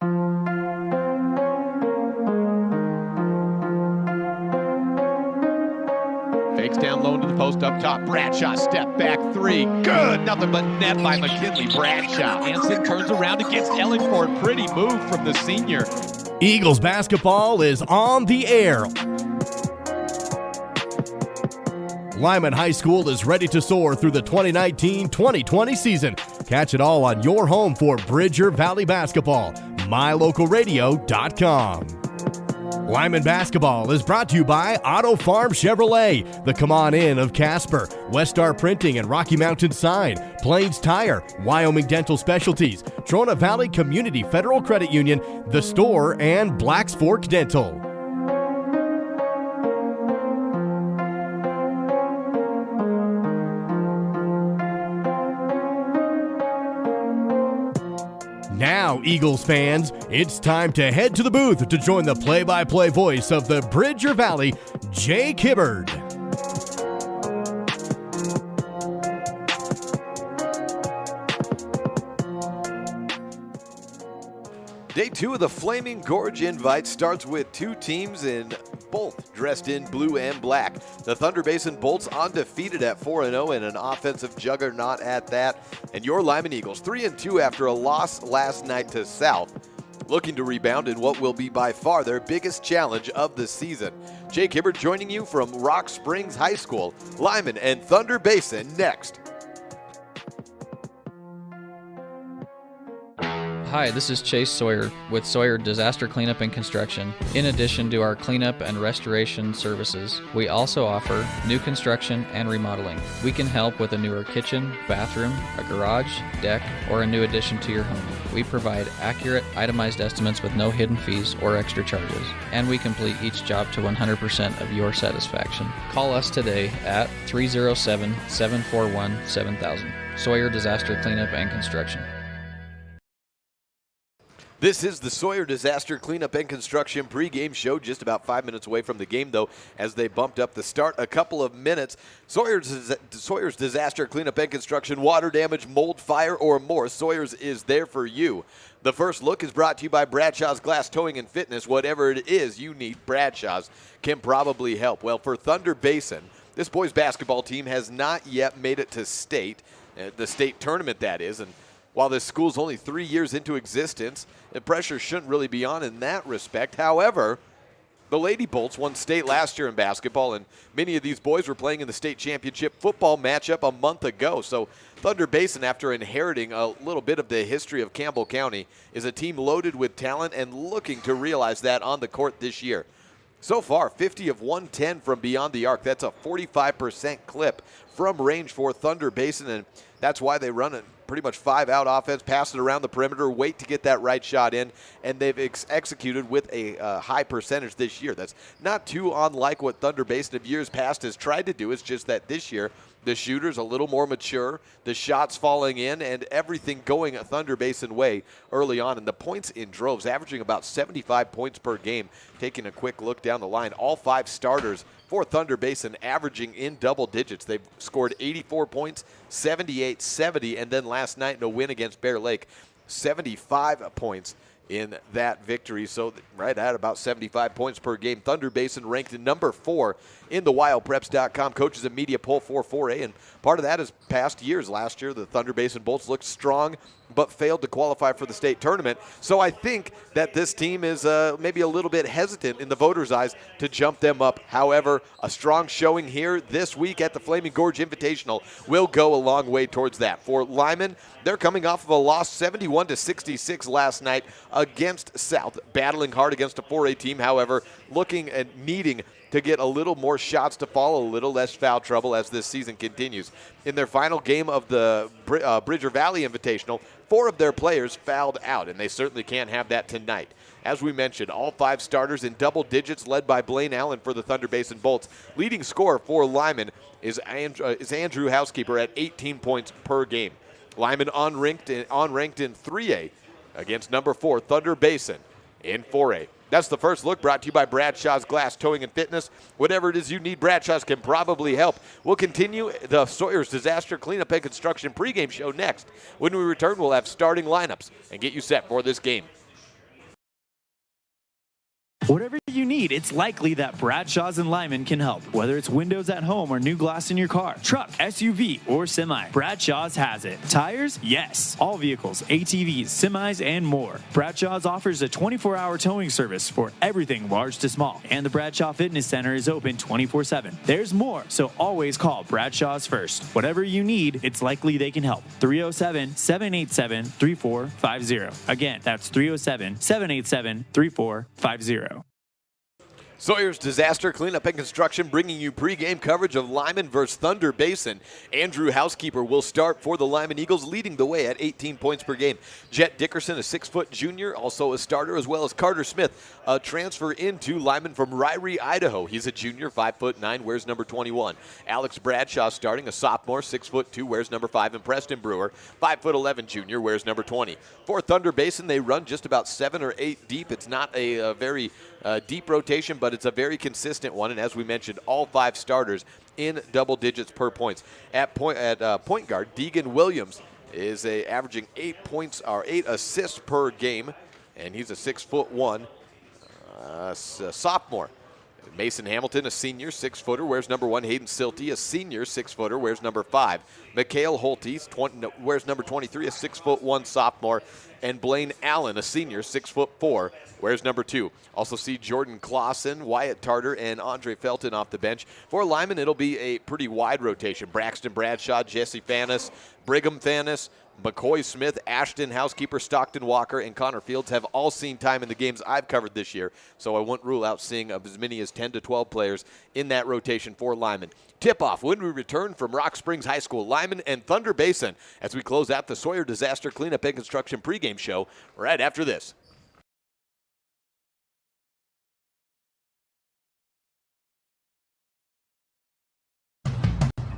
Fakes down low into the post up top. Bradshaw step back three. Good. Nothing but net by McKinley. Bradshaw. Hansen turns around against Ellingford. Pretty move from the senior. Eagles basketball is on the air. Lyman High School is ready to soar through the 2019-2020 season. Catch it all on your home for Bridger Valley basketball. MyLocalRadio.com. Lyman basketball is brought to you by Auto Farm Chevrolet, the Come On In of Casper, Westar Printing and Rocky Mountain Sign, Plains Tire, Wyoming Dental Specialties, Trona Valley Community Federal Credit Union, The Store, and Blacks Fork Dental. Now, Eagles fans, it's time to head to the booth to join the play-by-play voice of the Bridger Valley, Jake Hibbard. Day 2 of the Flaming Gorge Invite starts with two teams in both dressed in blue and black. The Thunder Basin Bolts undefeated at 4-0 and an offensive juggernaut at that. And your Lyman Eagles 3-2 after a loss last night to South, looking to rebound in what will be by far their biggest challenge of the season. Jake Hibbert joining you from Rock Springs High School. Lyman and Thunder Basin next. Hi, this is Chase Sawyer with Sawyer Disaster Cleanup and Construction. In addition to our cleanup and restoration services, we also offer new construction and remodeling. We can help with a newer kitchen, bathroom, a garage, deck, or a new addition to your home. We provide accurate, itemized estimates with no hidden fees or extra charges, and we complete each job to 100% of your satisfaction. Call us today at 307-741-7000. Sawyer Disaster Cleanup and Construction. This is the Sawyer Disaster Cleanup and Construction pregame show, just about 5 minutes away from the game, though, as they bumped up the start a couple of minutes. Sawyer's Disaster Cleanup and Construction, water damage, mold, fire, or more. Sawyer's is there for you. The first look is brought to you by Bradshaw's Glass Towing and Fitness. Whatever it is you need, Bradshaw's can probably help. Well, for Thunder Basin, this boys basketball team has not yet made it to state, the state tournament that is, and while this school's only 3 years into existence, the pressure shouldn't really be on in that respect. However, the Lady Bolts won state last year in basketball, and many of these boys were playing in the state championship football matchup a month ago. So Thunder Basin, after inheriting a little bit of the history of Campbell County, is a team loaded with talent and looking to realize that on the court this year. So far, 50 of 110 from beyond the arc. That's a 45% clip from range for Thunder Basin, and that's why they run it. Pretty much 5-out offense, pass it around the perimeter, wait to get that right shot in, and they've executed with a high percentage this year. That's not too unlike what Thunder Basin of years past has tried to do. It's just that this year the shooter's a little more mature, the shots falling in, and everything going a Thunder Basin way early on. And the points in droves, averaging about 75 points per game. Taking a quick look down the line, all 5 starters for Thunder Basin averaging in double digits. They've scored 84 points, 78, 70, and then last night in a win against Bear Lake, 75 points in that victory. So right at about 75 points per game. Thunder Basin ranked number 4 in the WildPreps.com Coaches and Media Poll for 4A, and part of that is past years. Last year, the Thunder Basin Bolts looked strong but failed to qualify for the state tournament. So I think that this team is maybe a little bit hesitant in the voters' eyes to jump them up. However, a strong showing here this week at the Flaming Gorge Invitational will go a long way towards that. For Lyman, they're coming off of a loss 71-66 last night against South, battling hard against a 4A team, however, looking and needing to get a little more shots to fall, a little less foul trouble as this season continues. In their final game of the Bridger Valley Invitational, 4 of their players fouled out, and they certainly can't have that tonight. As we mentioned, all 5 starters in double digits, led by Blaine Allen for the Thunder Basin Bolts. Leading scorer for Lyman is Andrew Housekeeper at 18 points per game. Lyman unranked in 3A against number 4, Thunder Basin in 4A. That's the first look, brought to you by Bradshaw's Glass Towing and Fitness. Whatever it is you need, Bradshaw's can probably help. We'll continue the Sawyer's Disaster Cleanup and Construction pregame show next. When we return, we'll have starting lineups and get you set for this game. Whatever you need, it's likely that Bradshaw's and Lyman can help. Whether it's windows at home or new glass in your car, truck, SUV, or semi, Bradshaw's has it. Tires? Yes. All vehicles, ATVs, semis, and more. Bradshaw's offers a 24-hour towing service for everything large to small. And the Bradshaw Fitness Center is open 24/7. There's more, so always call Bradshaw's first. Whatever you need, it's likely they can help. 307-787-3450. Again, that's 307-787-3450. Sawyer's Disaster Cleanup and Construction bringing you pregame coverage of Lyman versus Thunder Basin. Andrew Housekeeper will start for the Lyman Eagles, leading the way at 18 points per game. Jet Dickerson, a 6-foot junior, also a starter, as well as Carter Smith, a transfer into Lyman from Ryrie, Idaho. He's a junior, 5'9", wears number 21. Alex Bradshaw starting, a sophomore, 6'2", wears number 5. And Preston Brewer, 5'11", junior, wears number 20. For Thunder Basin, they run just about 7 or 8 deep. It's not a very deep rotation, but it's a very consistent one. And as we mentioned, all 5 starters in double digits per points. At point guard, Deegan Williams is averaging 8 points or 8 assists per game, and he's a 6'1" sophomore. Mason Hamilton, a senior, 6-footer, wears number 1. Hayden Silty, a senior, 6-footer, wears number 5. Mikhail Holte wears number 23, a 6'1" sophomore. And Blaine Allen, a senior, 6'4", wears number 2. Also see Jordan Clausen, Wyatt Tarter, and Andre Felton off the bench. For Lyman, it'll be a pretty wide rotation. Braxton Bradshaw, Jesse Fanis, Brigham Fanis, McCoy Smith, Ashton Housekeeper, Stockton Walker, and Connor Fields have all seen time in the games I've covered this year, so I wouldn't rule out seeing as many as 10 to 12 players in that rotation for Lyman. Tip-off when we return from Rock Springs High School, Lyman and Thunder Basin, as we close out the Sawyer Disaster Cleanup and Construction pregame show right after this.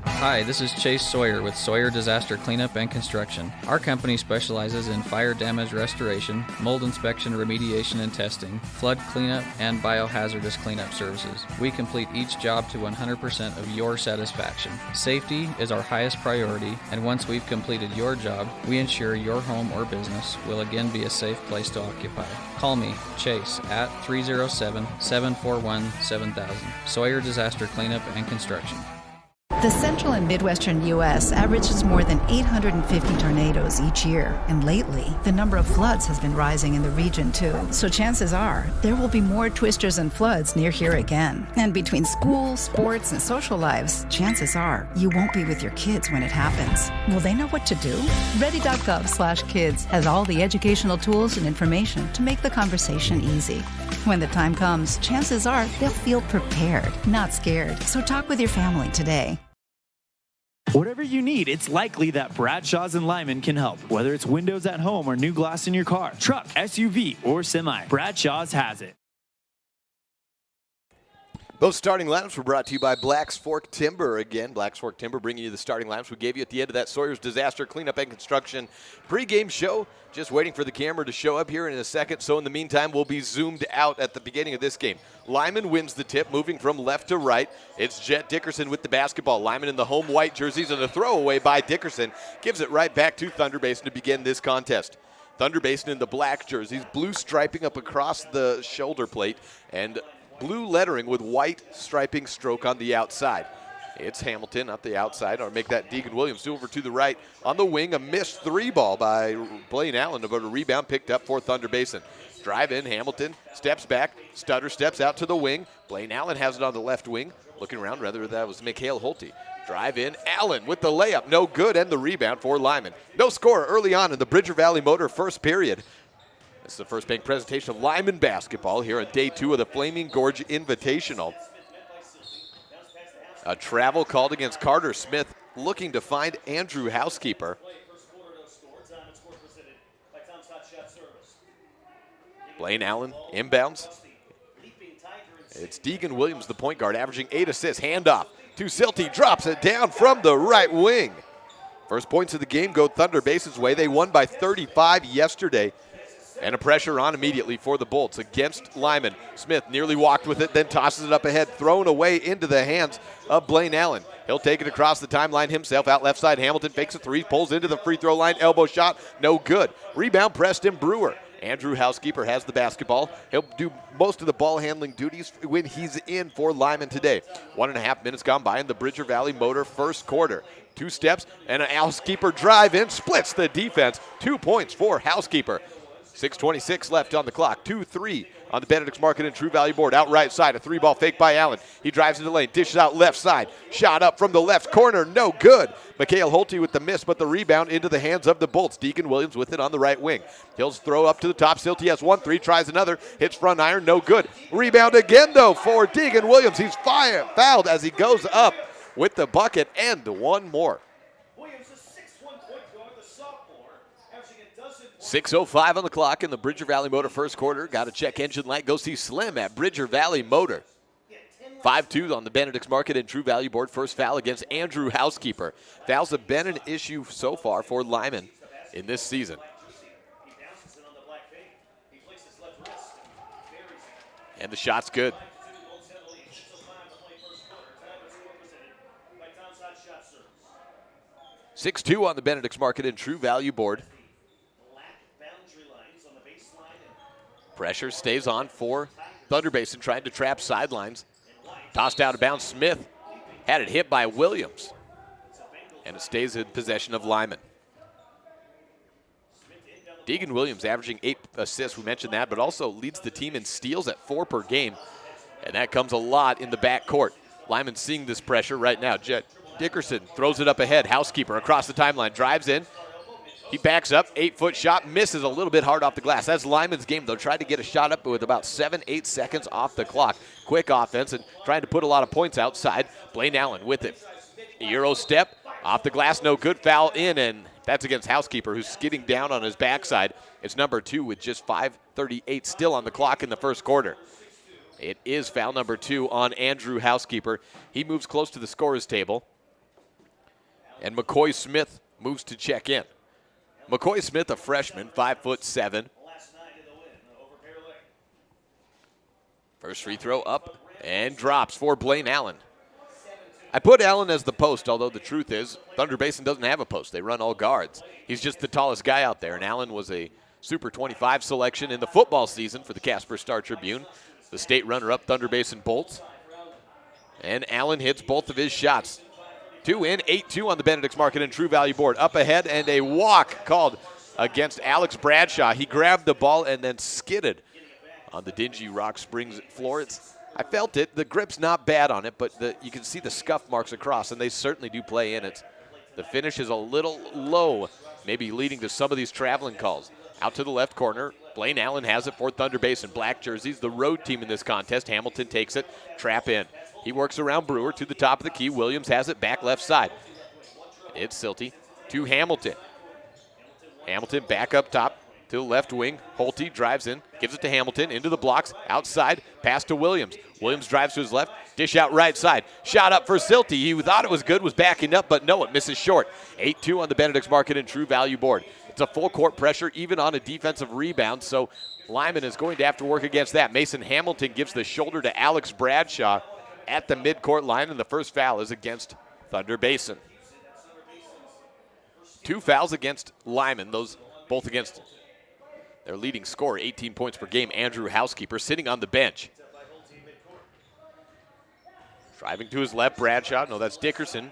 Hi, this is Chase Sawyer with Sawyer Disaster Cleanup and Construction. Our company specializes in fire damage restoration, mold inspection, remediation and testing, flood cleanup, and biohazardous cleanup services. We complete each job to 100% of your satisfaction. Safety is our highest priority, and once we've completed your job, we ensure your home or business will again be a safe place to occupy. Call me, Chase, at 307-741-7000. Sawyer Disaster Cleanup and Construction. The central and midwestern U.S. averages more than 850 tornadoes each year, and lately, the number of floods has been rising in the region too. So chances are, there will be more twisters and floods near here again. And between school, sports, and social lives, chances are, you won't be with your kids when it happens. Will they know what to do? Ready.gov/kids has all the educational tools and information to make the conversation easy. When the time comes, chances are they'll feel prepared, not scared. So talk with your family today. Whatever you need, it's likely that Bradshaw's and Lyman can help. Whether it's windows at home or new glass in your car, truck, SUV, or semi, Bradshaw's has it. Those starting lineups were brought to you by Black's Fork Timber. Again, Black's Fork Timber bringing you the starting lineups we gave you at the end of that Sawyer's Disaster Cleanup and Construction pregame show. Just waiting for the camera to show up here in a second. So in the meantime, we'll be zoomed out at the beginning of this game. Lyman wins the tip, moving from left to right. It's Jet Dickerson with the basketball. Lyman in the home white jerseys, and a throwaway by Dickerson gives it right back to Thunder Basin to begin this contest. Thunder Basin in the black jerseys, blue striping up across the shoulder plate, and blue lettering with white striping stroke on the outside. It's Hamilton up the outside, or make that Deegan Williams. Over to the right on the wing, a missed 3 ball by Blaine Allen, but a rebound picked up for Thunder Basin. Drive in, Hamilton steps back, Stutter steps out to the wing. Blaine Allen has it on the left wing. Looking around, rather, that was Mikhail Holte. Drive in, Allen with the layup, no good, and the rebound for Lyman. No score early on in the Bridger Valley Motor first period. This is the first bank presentation of Lyman basketball here on day 2 of the Flaming Gorge Invitational. A travel called against Carter Smith, looking to find Andrew Housekeeper. Blaine Allen inbounds. It's Deegan Williams, the point guard, averaging 8 assists. Handoff to Silty, drops it down from the right wing. First points of the game go Thunder Basin's way. They won by 35 yesterday. And a pressure on immediately for the Bolts against Lyman. Smith nearly walked with it, then tosses it up ahead, thrown away into the hands of Blaine Allen. He'll take it across the timeline himself, out left side. Hamilton fakes a 3, pulls into the free throw line, elbow shot, no good. Rebound, Preston Brewer. Andrew Housekeeper has the basketball. He'll do most of the ball handling duties when he's in for Lyman today. 1.5 minutes gone by in the Bridger Valley Motor first quarter. 2 steps and a Housekeeper drive in, splits the defense. 2 points for Housekeeper. 6:26 left on the clock. 2-3 on the Benedict's Market and True Value board. Out right side, a 3-ball fake by Allen. He drives in the lane, dishes out left side. Shot up from the left corner, no good. Mikhail Holte with the miss, but the rebound into the hands of the Bolts. Deacon Williams with it on the right wing. Hills throw up to the top. Silty has 1-3, tries another, hits front iron, no good. Rebound again, though, for Deacon Williams. He's fouled as he goes up with the bucket and one more. 6:05 on the clock in the Bridger Valley Motor first quarter. Got a check engine light. Go see Slim at Bridger Valley Motor. 5-2 on the Benedict's Market and True Value board. First foul against Andrew Housekeeper. Fouls have been an issue so far for Lyman in this season. And the shot's good. 6-2 on the Benedict's Market and True Value board. Pressure stays on for Thunder Basin, trying to trap sidelines. Tossed out of bounds. Smith had it hit by Williams. And it stays in possession of Lyman. Deacon Williams averaging 8 assists, we mentioned that, but also leads the team in steals at 4 per game. And that comes a lot in the backcourt. Lyman seeing this pressure right now. Jet Dickerson throws it up ahead. Housekeeper across the timeline, drives in. He backs up, 8-foot shot, misses a little bit hard off the glass. That's Lyman's game, though. Tried to get a shot up with about 7-8 seconds off the clock. Quick offense and trying to put a lot of points outside. Blaine Allen with it. Euro step, off the glass, no good. Foul in, and that's against Housekeeper, who's skidding down on his backside. It's number 2 with just 5:38 still on the clock in the first quarter. It is foul number 2 on Andrew Housekeeper. He moves close to the scorer's table. And McCoy Smith moves to check in. McCoy Smith, a freshman, 5'7". First free throw up and drops for Blaine Allen. I put Allen as the post, although the truth is Thunder Basin doesn't have a post. They run all guards. He's just the tallest guy out there, and Allen was a Super 25 selection in the football season for the Casper Star-Tribune, the state runner-up Thunder Basin Bolts. And Allen hits both of his shots. 2 in, 8-2 on the Benedict's Market and True Value board. Up ahead, and a walk called against Alex Bradshaw. He grabbed the ball and then skidded on the dingy Rock Springs floor. I felt it. The grip's not bad on it, but you can see the scuff marks across, and they certainly do play in it. The finish is a little low, maybe leading to some of these traveling calls. Out to the left corner, Blaine Allen has it for Thunder Basin. Black jerseys, the road team in this contest. Hamilton takes it, trap in. He works around Brewer to the top of the key. Williams has it back left side. It's Silty to Hamilton. Hamilton back up top to the left wing. Holte drives in, gives it to Hamilton, into the blocks, outside, pass to Williams. Williams drives to his left, dish out right side. Shot up for Silty. He thought it was good, was backing up, but no, it misses short. 8-2 on the Benedict's Market and True Value board. It's a full court pressure, even on a defensive rebound, so Lyman is going to have to work against that. Mason Hamilton gives the shoulder to Alex Bradshaw at the midcourt line, and the first foul is against Thunder Basin. 2 fouls against Lyman, those both against their leading scorer, 18 points per game, Andrew Housekeeper, sitting on the bench. Driving to his left, Bradshaw. No, that's Dickerson.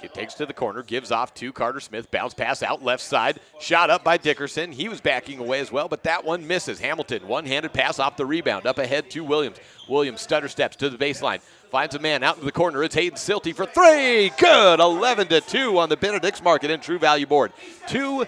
It takes to the corner, gives off to Carter Smith. Bounce pass out left side. Shot up by Dickerson. He was backing away as well, but that one misses. Hamilton, one-handed pass off the rebound. Up ahead to Williams. Williams stutter steps to the baseline. Finds a man out in the corner. It's Hayden Silty for 3. Good. 11-2 on the Benedict's Market and True Value board. 2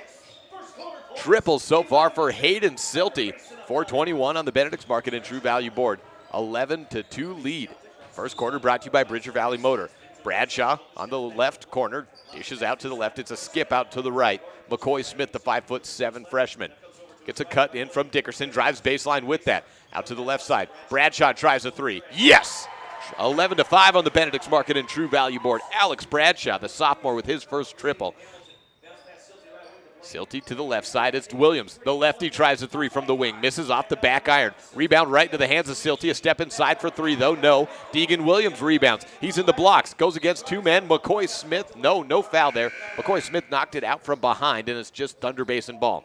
triples so far for Hayden Silty. 4:21 on the Benedict's Market and True Value board. 11-2 lead. First quarter brought to you by Bridger Valley Motor. Bradshaw on the left corner, dishes out to the left. It's a skip out to the right. McCoy Smith, the 5'7" freshman, gets a cut in from Dickerson, drives baseline with that. Out to the left side. Bradshaw tries a 3. Yes! 11-5 on the Benedict's Market and True Value board. Alex Bradshaw, the sophomore, with his first triple. Silty to the left side. It's Williams. The lefty tries a 3 from the wing. Misses off the back iron. Rebound right into the hands of Silty. A step inside for 3, though. No. Deegan Williams rebounds. He's in the blocks. Goes against 2 men. McCoy Smith. No foul there. McCoy Smith knocked it out from behind, and it's just Thunder Basin ball.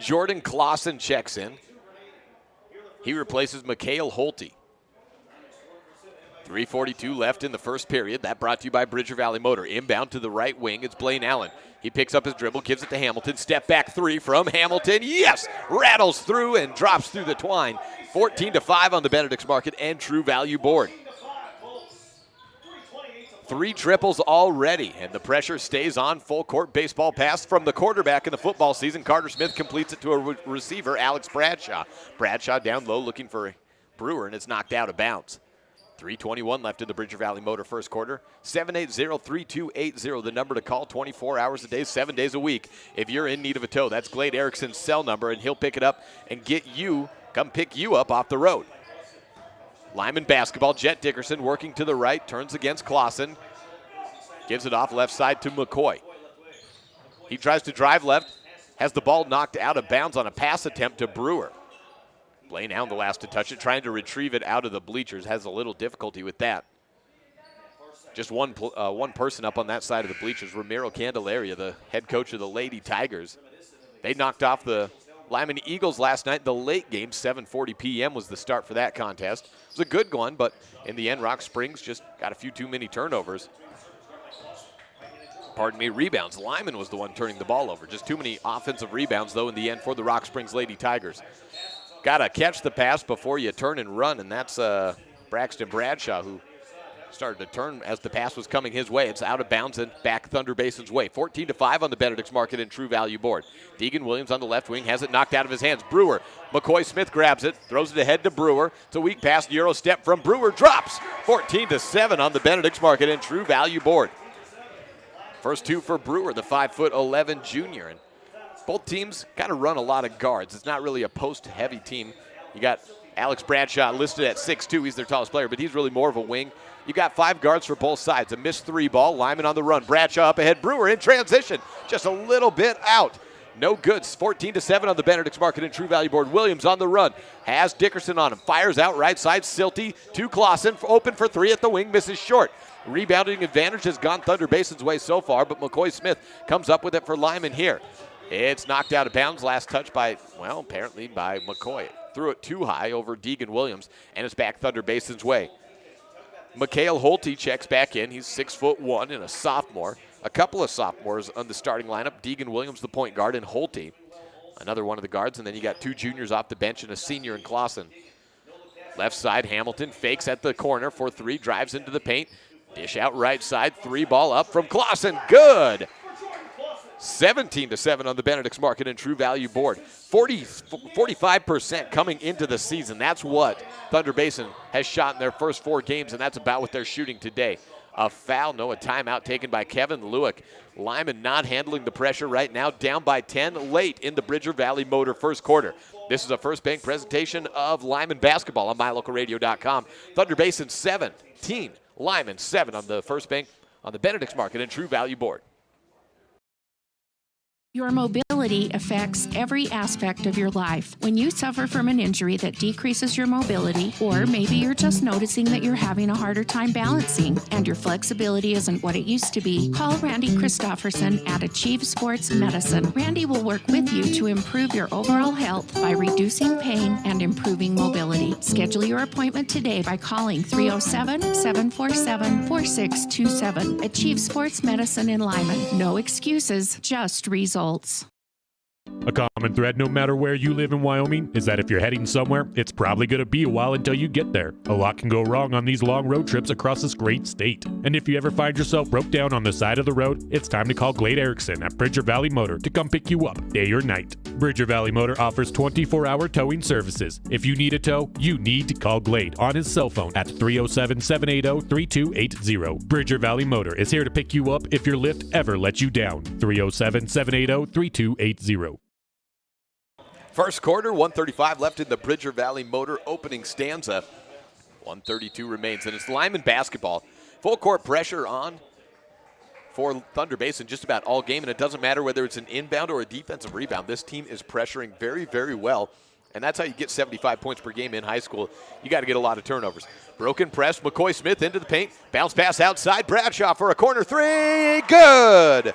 Jordan Clausen checks in. He replaces Mikhail Holte. 3:42 left in the first period. That brought to you by Bridger Valley Motor. Inbound to the right wing. It's Blaine Allen. He picks up his dribble, gives it to Hamilton. Step back three from Hamilton. Yes! Rattles through and drops through the twine. 14-5 on the Benedict's Market and True Value board. 3 triples already, and the pressure stays on. Full court baseball pass from the quarterback in the football season. Carter Smith completes it to a receiver, Alex Bradshaw. Bradshaw down low looking for Brewer, and it's knocked out of bounds. 3:21 left in the Bridger Valley Motor first quarter. 780-3280, the number to call 24 hours a day, 7 days a week. If you're in need of a tow, that's Glade Erickson's cell number, and he'll pick it up and come pick you up off the road. Lyman basketball. Jet Dickerson working to the right, turns against Clausen. Gives it off left side to McCoy. He tries to drive left, has the ball knocked out of bounds on a pass attempt to Brewer. Blaine Allen the last to touch it, trying to retrieve it out of the bleachers. Has a little difficulty with that. Just one person up on that side of the bleachers, Ramiro Candelaria, the head coach of the Lady Tigers. They knocked off the Lyman Eagles last night. The late game, 7:40 p.m. was the start for that contest. It was a good one, but in the end, Rock Springs just got a few too many turnovers. Rebounds. Lyman was the one turning the ball over. Just too many offensive rebounds, though, in the end for the Rock Springs Lady Tigers. Got to catch the pass before you turn and run, and that's Braxton Bradshaw, who started to turn as the pass was coming his way. It's out of bounds and back Thunder Basin's way. 14-5 on the Benedict's Market and True Value board. Deegan Williams on the left wing has it knocked out of his hands. Brewer. McCoy Smith grabs it, throws it ahead to Brewer. It's a weak pass, Euro step from Brewer, drops. 14-7 on the Benedict's Market and True Value board. First two for Brewer, the 5'11" junior. And both teams kind of run a lot of guards. It's not really a post-heavy team. You got Alex Bradshaw listed at 6'2". He's their tallest player, but he's really more of a wing. You got 5 guards for both sides. A missed 3 ball. Lyman on the run. Bradshaw up ahead. Brewer in transition. Just a little bit out. No good. 14-7 on the Benedict's Market and True Value board. Williams on the run. Has Dickerson on him. Fires out right side. Silty to Clausen. Open for 3 at the wing. Misses short. Rebounding advantage has gone Thunder Basin's way so far, but McCoy Smith comes up with it for Lyman here. It's knocked out of bounds. Last touch apparently by McCoy. Threw it too high over Deegan Williams, and it's back Thunder Basin's way. Mikhail Holte checks back in. He's 6'1" and a sophomore. A couple of sophomores on the starting lineup. Deegan Williams, the point guard, and Holte, another one of the guards. And then you got 2 juniors off the bench and a senior in Clausen. Left side, Hamilton fakes at the corner for 3, drives into the paint. Dish out right side, 3 ball up from Clausen. Good. 17-7 on the Benedict's Market and True Value board. 45% coming into the season. That's what Thunder Basin has shot in their first 4 games, and that's about what they're shooting today. A foul, a timeout taken by Kevin Lewick. Lyman not handling the pressure right now, down by 10 late in the Bridger Valley Motor first quarter. This is a First Bank presentation of Lyman basketball on MyLocalRadio.com. Thunder Basin 17, Lyman 7 on the First Bank on the Benedict's Market and True Value board. Your mobility affects every aspect of your life. When you suffer from an injury that decreases your mobility, or maybe you're just noticing that you're having a harder time balancing and your flexibility isn't what it used to be, call Randy Christofferson at Achieve Sports Medicine. Randy will work with you to improve your overall health by reducing pain and improving mobility. Schedule your appointment today by calling 307-747-4627. Achieve Sports Medicine in Lyman. No excuses, just results. A common thread no matter where you live in Wyoming is that if you're heading somewhere, it's probably going to be a while until you get there. A lot can go wrong on these long road trips across this great state. And if you ever find yourself broke down on the side of the road, it's time to call Glade Erickson at Bridger Valley Motor to come pick you up, day or night. Bridger Valley Motor offers 24-hour towing services. If you need a tow, you need to call Glade on his cell phone at 307-780-3280. Bridger Valley Motor is here to pick you up if your lift ever lets you down. 307-780-3280. First quarter, 1:35 left in the Bridger Valley Motor opening stanza. 1:32 remains, and it's Lyman basketball. Full court pressure on for Thunder Basin just about all game, and it doesn't matter whether it's an inbound or a defensive rebound. This team is pressuring very, very well, and that's how you get 75 points per game in high school. You got to get a lot of turnovers. Broken press, McCoy Smith into the paint. Bounce pass outside, Bradshaw for a corner 3, good!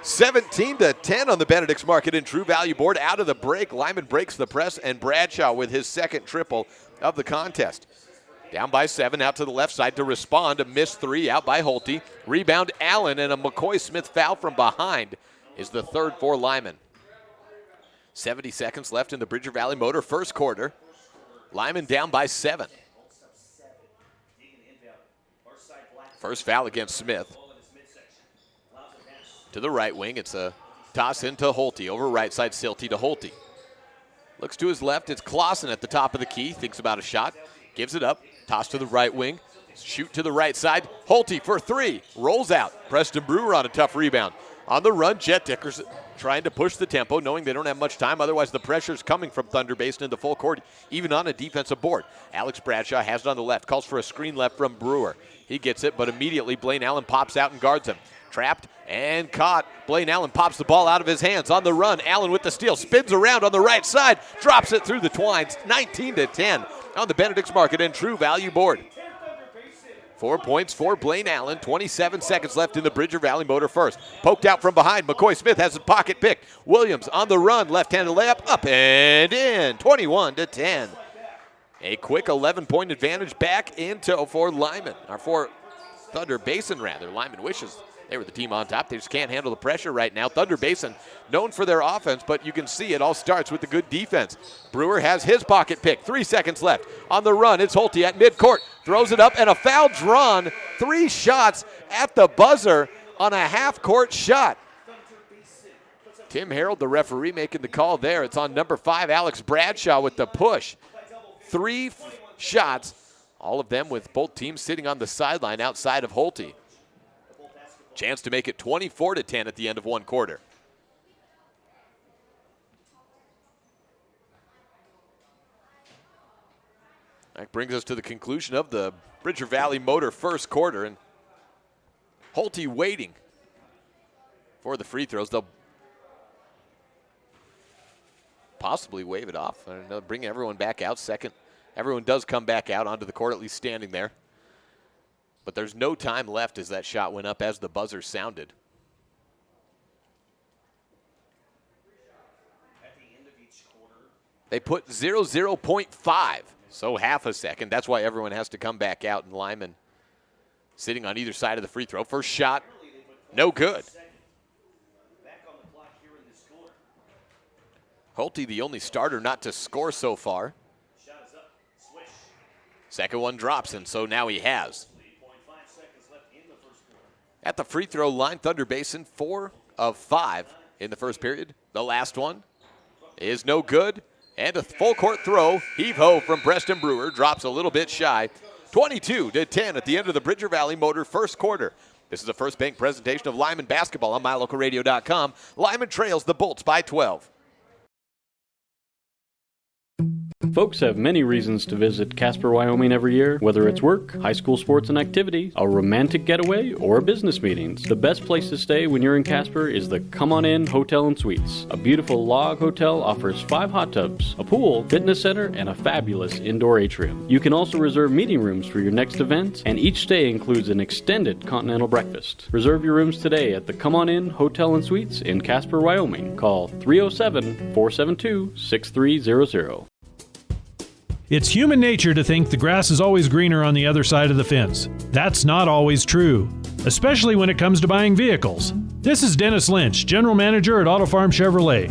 17-10 on the Benedict's Market and True Value board. Out of the break, Lyman breaks the press, and Bradshaw with his second triple of the contest. Down by 7, out to the left side to respond. A missed 3 out by Holte. Rebound Allen, and a McCoy-Smith foul from behind is the third for Lyman. 70 seconds left in the Bridger Valley Motor first quarter. Lyman down by 7. First foul against Smith. To the right wing, it's a toss into Holte. Over right side, Silty to Holte. Looks to his left, it's Clausen at the top of the key. Thinks about a shot, gives it up. Toss to the right wing, shoot to the right side. Holte for 3, rolls out. Preston Brewer on a tough rebound. On the run, Jet Dickers trying to push the tempo, knowing they don't have much time. Otherwise, the pressure's coming from Thunder Basin into full court, even on a defensive board. Alex Bradshaw has it on the left, calls for a screen left from Brewer. He gets it, but immediately Blaine Allen pops out and guards him. Trapped and caught. Blaine Allen pops the ball out of his hands. On the run, Allen with the steal, spins around on the right side, drops it through the twines. 19-10 on the Benedict's Market and True Value board. 4 points for Blaine Allen. 27 seconds left in the Bridger Valley Motor first. Poked out from behind. McCoy-Smith has his pocket picked. Williams on the run. Left-handed layup. Up and in. 21-10. A quick 11-point advantage back into for Lyman. Or for Thunder Basin, rather. Lyman wishes they were the team on top. They just can't handle the pressure right now. Thunder Basin, known for their offense, but you can see it all starts with the good defense. Brewer has his pocket pick. 3 seconds left. On the run, it's Holte at midcourt. Throws it up, and a foul drawn. 3 shots at the buzzer on a half-court shot. Tim Harold, the referee, making the call there. It's on number 5, Alex Bradshaw with the push. 3 shots, all of them with both teams sitting on the sideline outside of Holte. Chance to make it 24-10 at the end of one quarter. That brings us to the conclusion of the Bridger Valley Motor first quarter, and Holte waiting for the free throws. They'll possibly wave it off. They'll bring everyone back out. Second, everyone does come back out onto the court, at least standing there. But there's no time left as that shot went up as the buzzer sounded. At the end of each quarter, they put 0.5, so half a second. That's why everyone has to come back out, and Lyman sitting on either side of the free throw. First shot, no good. Holte, the only starter not to score so far. Second one drops, and so now he has. At the free throw line, Thunder Basin 4 of 5 in the first period. The last one is no good. And a full court throw, heave-ho from Preston Brewer, drops a little bit shy. 22-10 at the end of the Bridger Valley Motor first quarter. This is the First Bank presentation of Lyman basketball on MyLocalRadio.com. Lyman trails the Bolts by 12. Folks have many reasons to visit Casper, Wyoming every year, whether it's work, high school sports and activities, a romantic getaway, or business meetings. The best place to stay when you're in Casper is the Come On In Hotel and Suites. A beautiful log hotel offers 5 hot tubs, a pool, fitness center, and a fabulous indoor atrium. You can also reserve meeting rooms for your next event, and each stay includes an extended continental breakfast. Reserve your rooms today at the Come On In Hotel and Suites in Casper, Wyoming. Call 307-472-6300. It's human nature to think the grass is always greener on the other side of the fence. That's not always true, especially when it comes to buying vehicles. This is Dennis Lynch, General Manager at Auto Farm Chevrolet.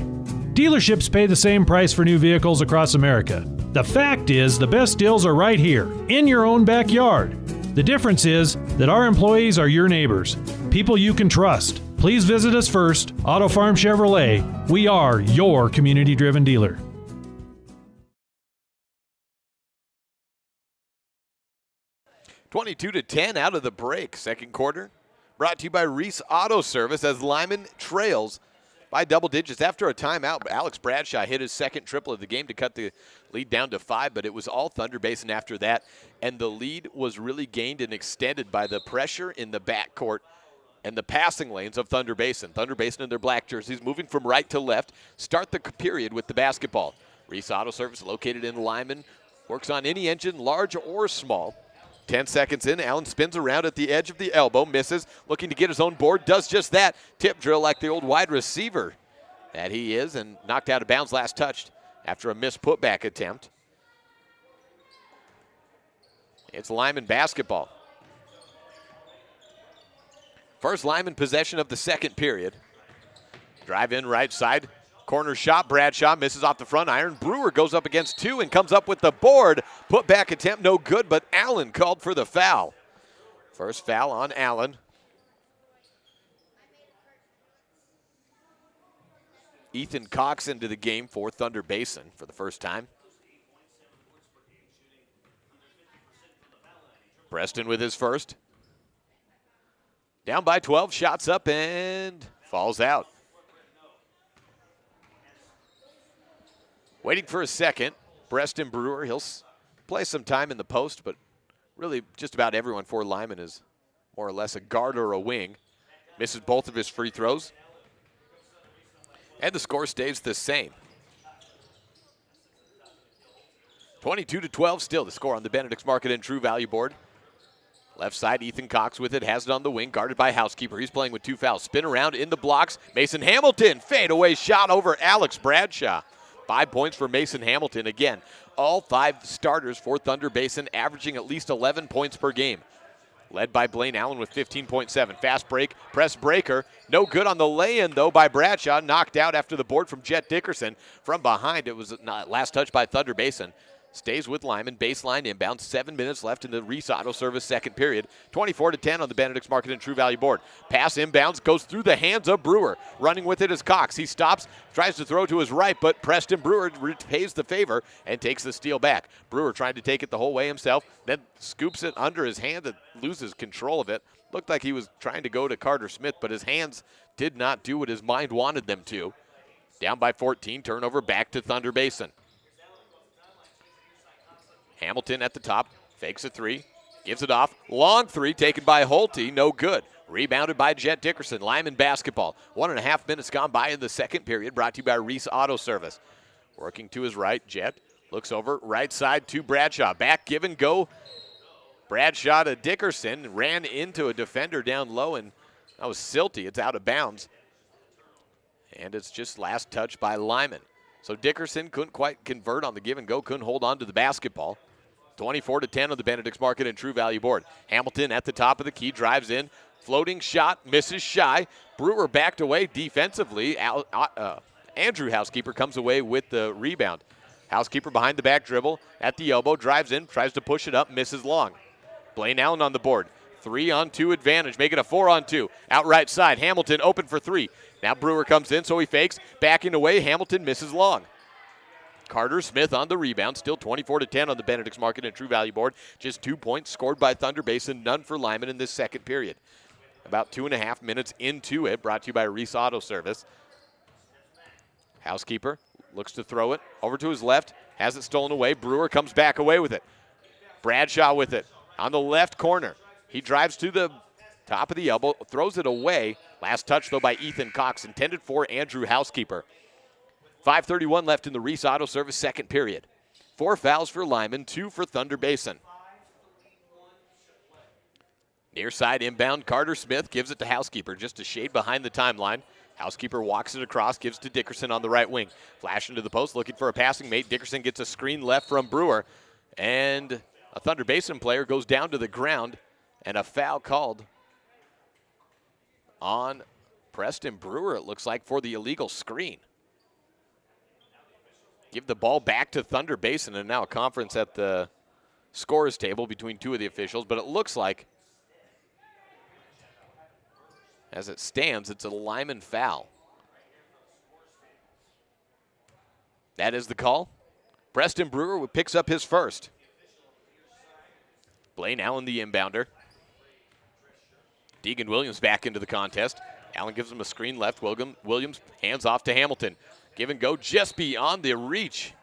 Dealerships pay the same price for new vehicles across America. The fact is, the best deals are right here, in your own backyard. The difference is that our employees are your neighbors, people you can trust. Please visit us first, Auto Farm Chevrolet. We are your community-driven dealer. 22-10 out of the break. Second quarter brought to you by Reese Auto Service as Lyman trails by double digits. After a timeout, Alex Bradshaw hit his second triple of the game to cut the lead down to 5, but it was all Thunder Basin after that, and the lead was really gained and extended by the pressure in the backcourt and the passing lanes of Thunder Basin. Thunder Basin in their black jerseys moving from right to left, start the period with the basketball. Reese Auto Service located in Lyman, works on any engine, large or small. 10 seconds in, Allen spins around at the edge of the elbow, misses, looking to get his own board, does just that. Tip drill like the old wide receiver that he is, and knocked out of bounds last touched after a missed putback attempt. It's Lyman basketball. First Lyman possession of the second period. Drive in right side. Corner shot. Bradshaw misses off the front iron. Brewer goes up against two and comes up with the board. Putback attempt no good, but Allen called for the foul. First foul on Allen. Ethan Cox into the game for Thunder Basin for the first time. Preston with his first. Down by 12, shots up and falls out. Waiting for a second, Preston Brewer. He'll play some time in the post, but really just about everyone for Lyman is more or less a guard or a wing. Misses both of his free throws. And the score stays the same. 22-12 still the score on the Benedict's Market and True Value board. Left side, Ethan Cox with it, has it on the wing, guarded by Housekeeper. He's playing with two fouls. Spin around in the blocks. Mason Hamilton, fadeaway shot over Alex Bradshaw. 5 points for Mason Hamilton. Again, all 5 starters for Thunder Basin averaging at least 11 points per game. Led by Blaine Allen with 15.7. Fast break, press breaker. No good on the lay-in, though, by Bradshaw. Knocked out after the board from Jet Dickerson. From behind, it was not last touch by Thunder Basin. Stays with Lyman, baseline inbound, 7 minutes left in the Reese Auto Service second period. 24-10 on the Benedict's Market and True Value board. Pass inbounds, goes through the hands of Brewer. Running with it is Cox. He stops, tries to throw to his right, but Preston Brewer pays the favor and takes the steal back. Brewer trying to take it the whole way himself, then scoops it under his hand and loses control of it. Looked like he was trying to go to Carter Smith, but his hands did not do what his mind wanted them to. Down by 14, turnover back to Thunder Basin. Hamilton at the top, fakes a three, gives it off. Long three taken by Holte, no good. Rebounded by Jet Dickerson. Lyman basketball. 1.5 minutes gone by in the second period, brought to you by Reese Auto Service. Working to his right, Jet looks over, right side to Bradshaw. Back, give and go. Bradshaw to Dickerson, ran into a defender down low, and that was Silty. It's out of bounds. And it's just last touch by Lyman. So Dickerson couldn't quite convert on the give and go, couldn't hold on to the basketball. 24-10 on the Benedict's Market and True Value board. Hamilton at the top of the key, drives in, floating shot, misses shy. Brewer backed away defensively. Andrew Housekeeper comes away with the rebound. Housekeeper behind the back dribble, at the elbow, drives in, tries to push it up, misses long. Blaine Allen on the board. 3-on-2 advantage, make it a 4-on-2. Out right side, Hamilton open for three. Now Brewer comes in, so he fakes, backing away, Hamilton misses long. Carter Smith on the rebound, still 24-10 on the Benedict's Market and True Value board. Just 2 points scored by Thunder Basin, none for Lyman in this second period. About 2.5 minutes into it, brought to you by Reese Auto Service. Housekeeper looks to throw it over to his left, has it stolen away. Brewer comes back away with it. Bradshaw with it on the left corner. He drives to the top of the elbow, throws it away. Last touch, though, by Ethan Cox, intended for Andrew Housekeeper. 5:31 left in the Reese Auto Service second period. 4 fouls for Lyman, 2 for Thunder Basin. Near side inbound, Carter Smith gives it to Housekeeper, just a shade behind the timeline. Housekeeper walks it across, gives to Dickerson on the right wing. Flash into the post, looking for a passing mate. Dickerson gets a screen left from Brewer, and a Thunder Basin player goes down to the ground, and a foul called on Preston Brewer, it looks like, for the illegal screen. Give the ball back to Thunder Basin, and now a conference at the scorers table between two of the officials, but it looks like, as it stands, it's a Lyman foul. That is the call. Preston Brewer picks up his first. Blaine Allen, the inbounder. Deegan Williams back into the contest. Allen gives him a screen left. Williams hands off to Hamilton. Give and go just beyond the reach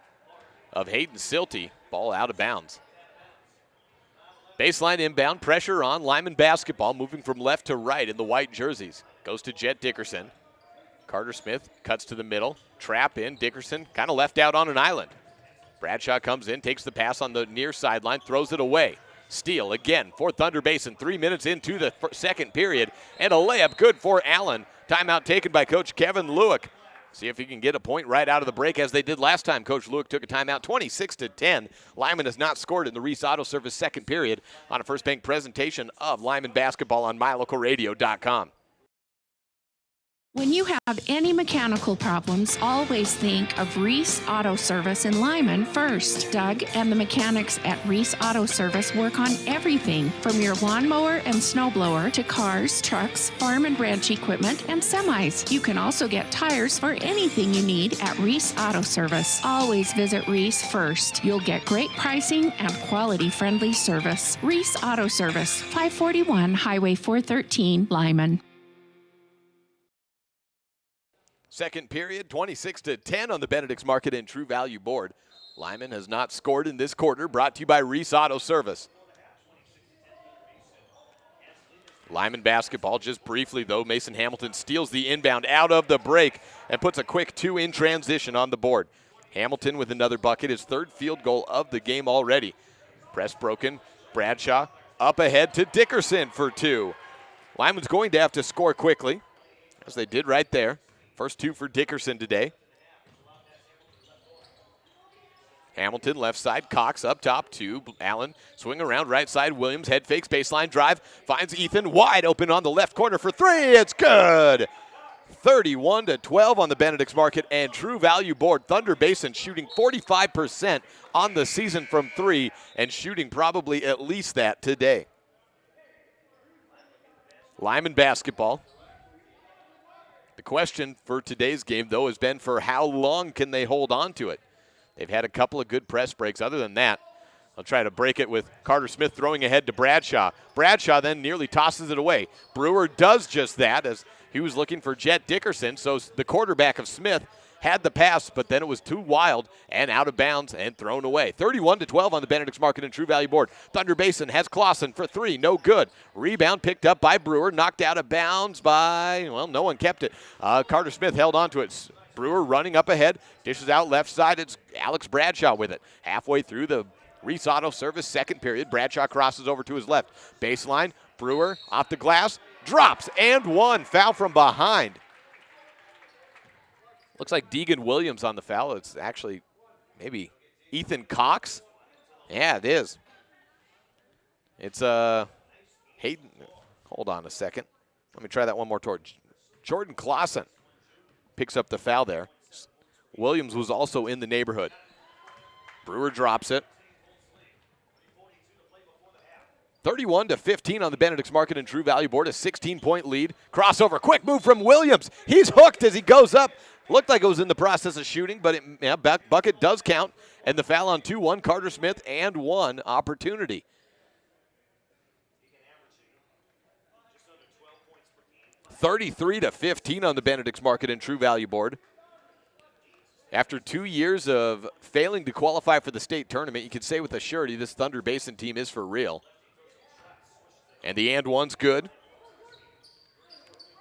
of Hayden Silty. Ball out of bounds. Baseline inbound, pressure on. Lyman basketball moving from left to right in the white jerseys. Goes to Jet Dickerson. Carter Smith cuts to the middle. Trap in. Dickerson kind of left out on an island. Bradshaw comes in, takes the pass on the near sideline, throws it away. Steal again for Thunder Basin. 3 minutes into the second period, and a layup good for Allen. Timeout taken by Coach Kevin Lewick. See if he can get a point right out of the break as they did last time. Coach Lewick took a timeout, 26-10. Lyman has not scored in the Reese Auto Service second period on a First Bank presentation of Lyman basketball on MyLocalRadio.com. When you have any mechanical problems, always think of Reese Auto Service in Lyman first. Doug and the mechanics at Reese Auto Service work on everything from your lawnmower and snowblower to cars, trucks, farm and ranch equipment, and semis. You can also get tires for anything you need at Reese Auto Service. Always visit Reese first. You'll get great pricing and quality-friendly service. Reese Auto Service, 541 Highway 413, Lyman. Second period, 26-10 on the Benedict's Market and True Value board. Lyman has not scored in this quarter, brought to you by Reese Auto Service. Lyman basketball, just briefly though, Mason Hamilton steals the inbound out of the break and puts a quick 2 in transition on the board. Hamilton with another bucket, his third field goal of the game already. Press broken, Bradshaw up ahead to Dickerson for 2. Lyman's going to have to score quickly, as they did right there. First 2 for Dickerson today. Hamilton left side, Cox up top to Allen. Swing around right side, Williams head fakes, baseline drive. Finds Ethan wide open on the left corner for 3. It's good! 31-12 on the Benedict's Market and True Value board. Thunder Basin shooting 45% on the season from 3 and shooting probably at least that today. Lyman basketball. The question for today's game, though, has been for how long can they hold on to it? They've had a couple of good press breaks. Other than that, they'll try to break it with Carter Smith throwing ahead to Bradshaw. Bradshaw then nearly tosses it away. Brewer does just that as he was looking for Jet Dickerson, so the quarterback of Smith had the pass, but then it was too wild and out of bounds and thrown away. 31-12 on the Benedict's Market and True Value board. Thunder Basin has Clausen for 3, no good. Rebound picked up by Brewer, knocked out of bounds by, well, no one kept it. Carter Smith held on to it. Brewer running up ahead, dishes out left side. It's Alex Bradshaw with it. Halfway through the Reese Auto Service second period, Bradshaw crosses over to his left. Baseline, Brewer off the glass, drops and 1. Foul from behind. Looks like Deegan Williams on the foul. It's actually maybe Ethan Cox. Yeah, it is. It's Hayden. Hold on a second. Let me try that one more toward Jordan Clausen picks up the foul there. Williams was also in the neighborhood. Brewer drops it. 31-15 on the Benedict's Market and True Value board. A 16-point lead. Crossover. Quick move from Williams. He's hooked as he goes up. Looked like it was in the process of shooting, but bucket does count. And the foul on 2-1, Carter Smith, and 1 opportunity. $33-15 on the Benedict's Market and True Value board. After 2 years of failing to qualify for the state tournament, you can say with a surety this Thunder Basin team is for real. And the and one's good.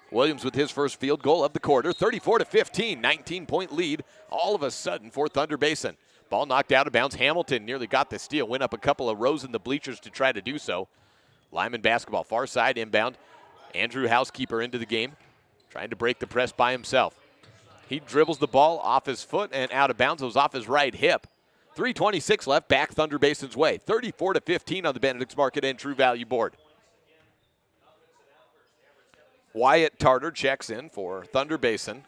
Williams with his first field goal of the quarter, 34-15, 19-point lead all of a sudden for Thunder Basin. Ball knocked out of bounds. Hamilton nearly got the steal, went up a couple of rows in the bleachers to try to do so. Lyman basketball, far side inbound. Andrew Housekeeper into the game, trying to break the press by himself. He dribbles the ball off his foot and out of bounds. It was off his right hip. 3:26 left, back Thunder Basin's way. 34-15 on the Benedict's Market and True Value board. Wyatt Tarter checks in for Thunder Basin.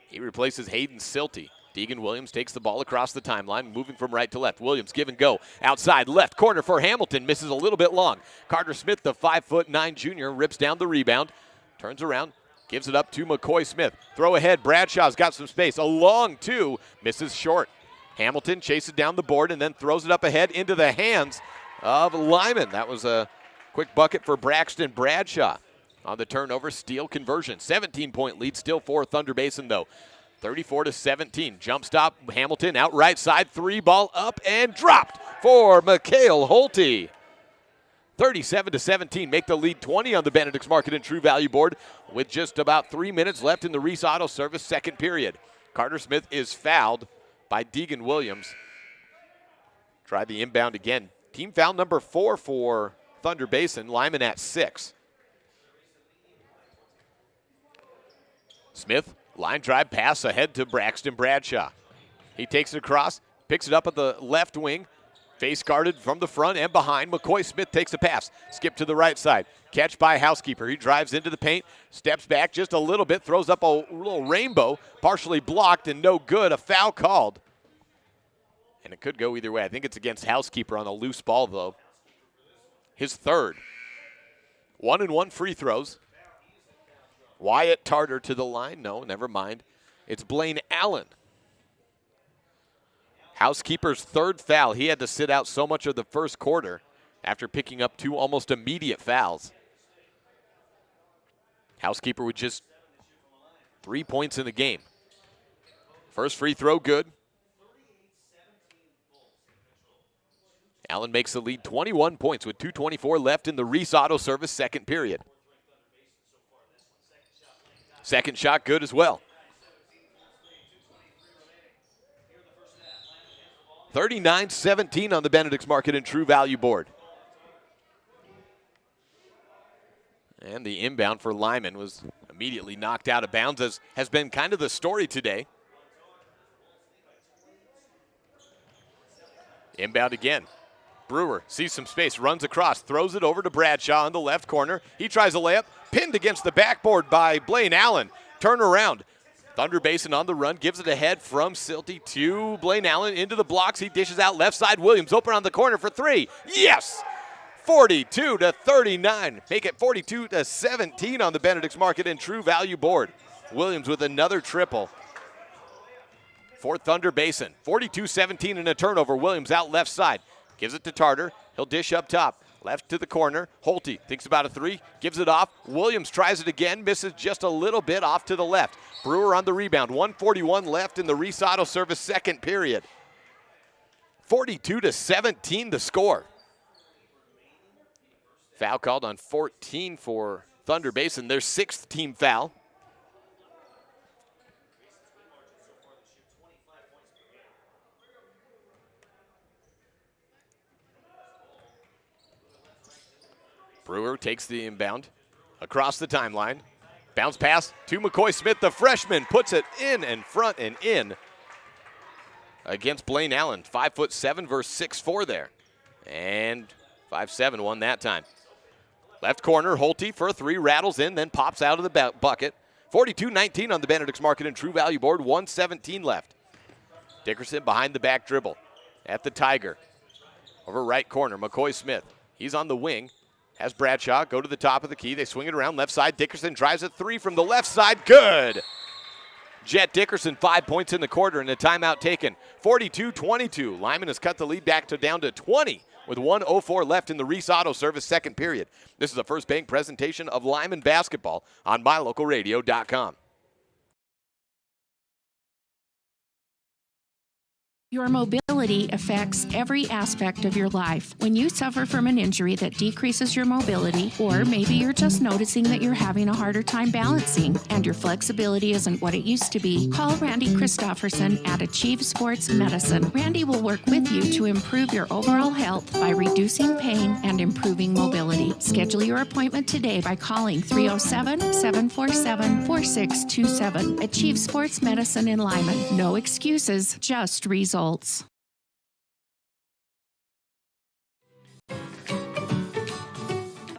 He replaces Hayden Silty. Deegan Williams takes the ball across the timeline, moving from right to left. Williams give and go. Outside left corner for Hamilton. Misses a little bit long. Carter Smith, the 5'9" junior, rips down the rebound. Turns around, gives it up to McCoy Smith. Throw ahead. Bradshaw's got some space. A long 2. Misses short. Hamilton chases down the board and then throws it up ahead into the hands of Lyman. That was a quick bucket for Braxton Bradshaw. On the turnover, steal conversion. 17-point lead still for Thunder Basin, though. 34-17. Jump stop, Hamilton out right side. 3 ball up and dropped for Mikhail Holte. 37-17. Make the lead 20 on the Benedict's Market and True Value board with just about 3 minutes left in the Reese Auto Service second period. Carter Smith is fouled by Deegan Williams. Try the inbound again. Team foul number 4 for Thunder Basin. Lyman at 6. Smith, line drive pass ahead to Braxton Bradshaw. He takes it across, picks it up at the left wing. Face guarded from the front and behind. McCoy Smith takes a pass. Skip to the right side. Catch by Housekeeper. He drives into the paint, steps back just a little bit, throws up a little rainbow, partially blocked and no good. A foul called. And it could go either way. I think it's against Housekeeper on a loose ball, though. His third. 1-and-1 free throws. Wyatt Tarter to the line. No, never mind. It's Blaine Allen. Housekeeper's third foul. He had to sit out so much of the first quarter after picking up 2 almost immediate fouls. Housekeeper with just 3 points in the game. First free throw good. Allen makes the lead 21 points with 2:24 left in the Reese Auto Service second period. Second shot good as well. 39-17 on the Benedict's Market and True Value board. And the inbound for Lyman was immediately knocked out of bounds, as has been kind of the story today. Inbound again. Brewer sees some space, runs across, throws it over to Bradshaw in the left corner. He tries a layup, pinned against the backboard by Blaine Allen. Turn around. Thunder Basin on the run, gives it ahead from Silty to Blaine Allen into the blocks. He dishes out left side. Williams open on the corner for 3. Yes! 42-39. Make it 42-17 on the Benedict's Market and True Value board. Williams with another triple for Thunder Basin. 42-17 and a turnover. Williams out left side. Gives it to Tarter. He'll dish up top. Left to the corner. Holte thinks about a 3. Gives it off. Williams tries it again. Misses just a little bit off to the left. Brewer on the rebound. 1:41 left in the Reese Auto Service second period. 42-17 the score. Foul called on 14 for Thunder Basin. Their 6th team foul. Brewer takes the inbound across the timeline. Bounce pass to McCoy Smith, the freshman, puts it in and front and in against Blaine Allen. 5'7" versus 6'4" there. And 5'7" won that time. Left corner, Holte for a 3, rattles in, then pops out of the bucket. 42-19 on the Benedict's Market and True Value board, 1:17 left. Dickerson behind the back dribble at the Tiger. Over right corner, McCoy Smith. He's on the wing. Has Bradshaw go to the top of the key. They swing it around left side. Dickerson drives a 3 from the left side. Good. Jet Dickerson, 5 points in the quarter and a timeout taken. 42-22. Lyman has cut the lead back to down to 20 with 1:04 left in the Reese Auto Service second period. This is a First Bank presentation of Lyman basketball on MyLocalRadio.com. Your mobility affects every aspect of your life. When you suffer from an injury that decreases your mobility, or maybe you're just noticing that you're having a harder time balancing and your flexibility isn't what it used to be, call Randy Christofferson at Achieve Sports Medicine. Randy will work with you to improve your overall health by reducing pain and improving mobility. Schedule your appointment today by calling 307-747-4627. Achieve Sports Medicine in Lyman. No excuses, just results.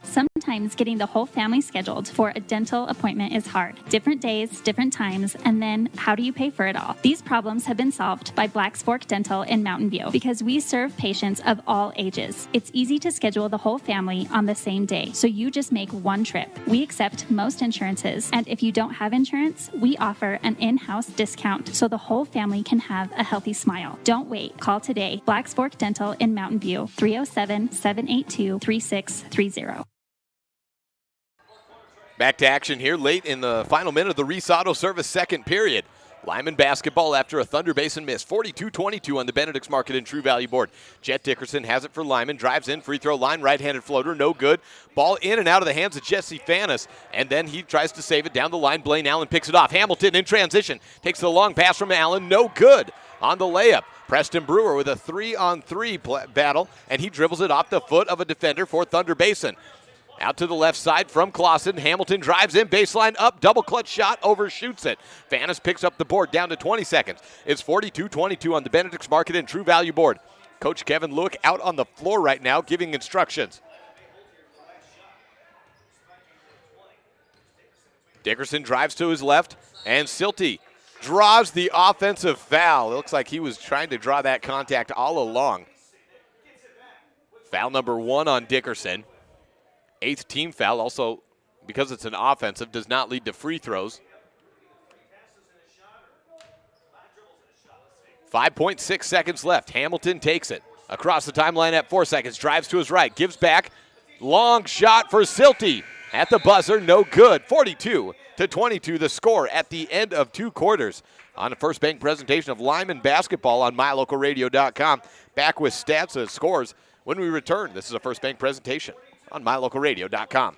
Sometimes getting the whole family scheduled for a dental appointment is hard. Different days, different times, and then how do you pay for it all? These problems have been solved by Black's Fork Dental in Mountain View because we serve patients of all ages. It's easy to schedule the whole family on the same day, so you just make one trip. We accept most insurances, and if you don't have insurance, we offer an in-house discount so the whole family can have a healthy smile. Don't wait. Call today. Black's Fork Dental in Mountain View, 307-782-3630. Back to action here late in the final minute of the Reese Auto Service second period. Lyman basketball after a Thunder Basin miss. 42-22 on the Benedict's Market and True Value board. Jet Dickerson has it for Lyman. Drives in, free throw line, right-handed floater, no good. Ball in and out of the hands of Jesse Fanis. And then he tries to save it down the line. Blaine Allen picks it off. Hamilton in transition. Takes the long pass from Allen, no good. On the layup, Preston Brewer with a 3-on-3 battle, and he dribbles it off the foot of a defender for Thunder Basin. Out to the left side from Clausen. Hamilton drives in, baseline up, double clutch shot, overshoots it. Vanis picks up the board down to 20 seconds. It's 42-22 on the Benedict's Market and True Value board. Coach Kevin Lewick out on the floor right now giving instructions. Dickerson drives to his left, and Silty draws the offensive foul. It looks like he was trying to draw that contact all along. Foul number 1 on Dickerson. 8th team foul, also because it's an offensive, does not lead to free throws. 5.6 seconds left. Hamilton takes it. Across the timeline at 4 seconds. Drives to his right. Gives back. Long shot for Silty. At the buzzer, no good. 42-22 the score at the end of 2 quarters. On the First Bank presentation of Lyman basketball on MyLocalRadio.com. Back with stats and scores when we return. This is a First Bank presentation on MyLocalRadio.com.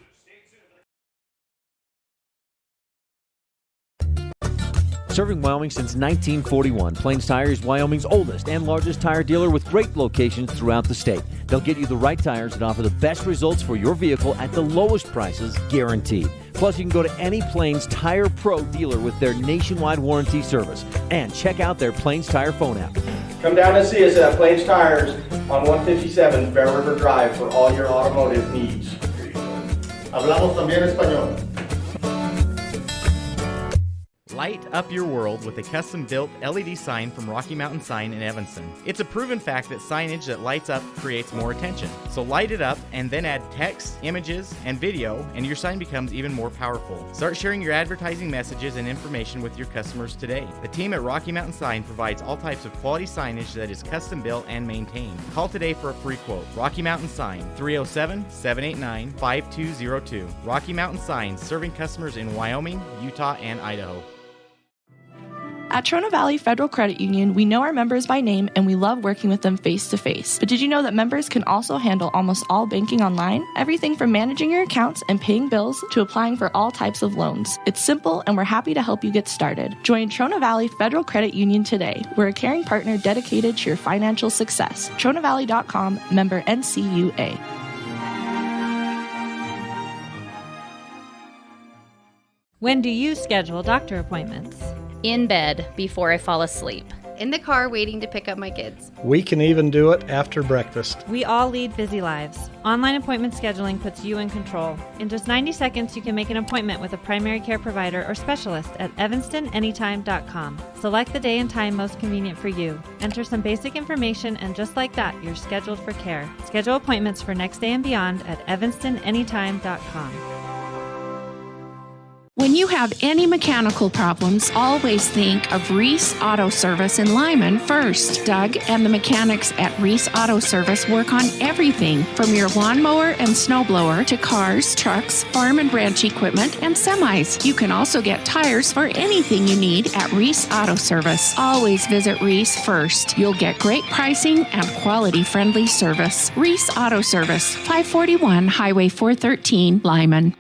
Serving Wyoming since 1941, Plains Tire is Wyoming's oldest and largest tire dealer with great locations throughout the state. They'll get you the right tires and offer the best results for your vehicle at the lowest prices, guaranteed. Plus, you can go to any Plains Tire Pro dealer with their nationwide warranty service. And check out their Plains Tire phone app. Come down and see us at Plains Tires on 157 Bear River Drive for all your automotive needs. Hablamos también español. Light up your world with a custom-built LED sign from Rocky Mountain Sign in Evanston. It's a proven fact that signage that lights up creates more attention. So light it up and then add text, images, and video, and your sign becomes even more powerful. Start sharing your advertising messages and information with your customers today. The team at Rocky Mountain Sign provides all types of quality signage that is custom-built and maintained. Call today for a free quote. Rocky Mountain Sign, 307-789-5202. Rocky Mountain Sign, serving customers in Wyoming, Utah, and Idaho. At Trona Valley Federal Credit Union, we know our members by name and we love working with them face-to-face. But did you know that members can also handle almost all banking online? Everything from managing your accounts and paying bills to applying for all types of loans. It's simple and we're happy to help you get started. Join Trona Valley Federal Credit Union today. We're a caring partner dedicated to your financial success. TronaValley.com, member NCUA. When do you schedule doctor appointments? In bed before I fall asleep. In the car waiting to pick up my kids. We can even do it after breakfast. We all lead busy lives. Online appointment scheduling puts you in control. In just 90 seconds, you can make an appointment with a primary care provider or specialist at evanstonanytime.com. Select the day and time most convenient for you. Enter some basic information, and just like that, you're scheduled for care. Schedule appointments for next day and beyond at evanstonanytime.com. When you have any mechanical problems, always think of Reese Auto Service in Lyman first. Doug and the mechanics at Reese Auto Service work on everything from your lawnmower and snowblower to cars, trucks, farm and ranch equipment, and semis. You can also get tires for anything you need at Reese Auto Service. Always visit Reese first. You'll get great pricing and quality-friendly service. Reese Auto Service, 541 Highway 413, Lyman.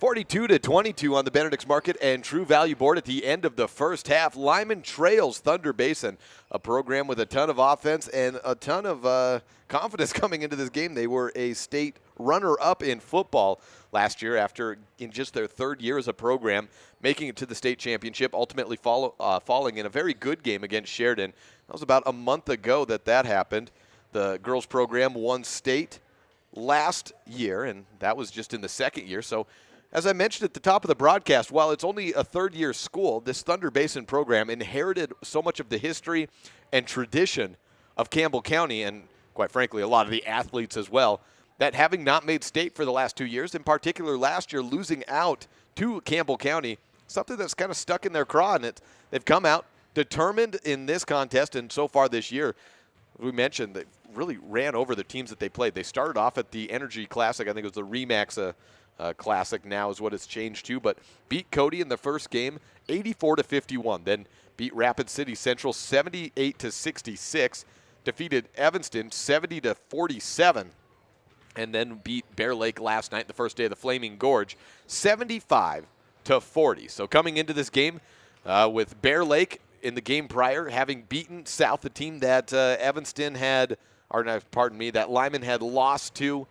42-22 on the Benedict's Market and True Value board at the end of the first half. Lyman trails Thunder Basin, a program with a ton of offense and a ton of confidence coming into this game. They were a state runner-up in football last year after, in just their 3rd year as a program, making it to the state championship, ultimately falling in a very good game against Sheridan. That was about a month ago that happened. The girls program won state last year, and that was just in the 2nd year. So, as I mentioned at the top of the broadcast, while it's only a 3rd-year school, this Thunder Basin program inherited so much of the history and tradition of Campbell County, and quite frankly, a lot of the athletes as well, that having not made state for the last 2 years, in particular last year losing out to Campbell County, something that's kind of stuck in their craw, and they've come out determined in this contest, and so far this year, we mentioned, they really ran over the teams that they played. They started off at the Energy Classic. I think it was the Remax Classic now is what it's changed to, but beat Cody in the first game 84-51, then beat Rapid City Central 78-66, defeated Evanston 70-47, and then beat Bear Lake last night, the first day of the Flaming Gorge, 75-40. So coming into this game with Bear Lake in the game prior, having beaten South, the team that that Lyman had lost to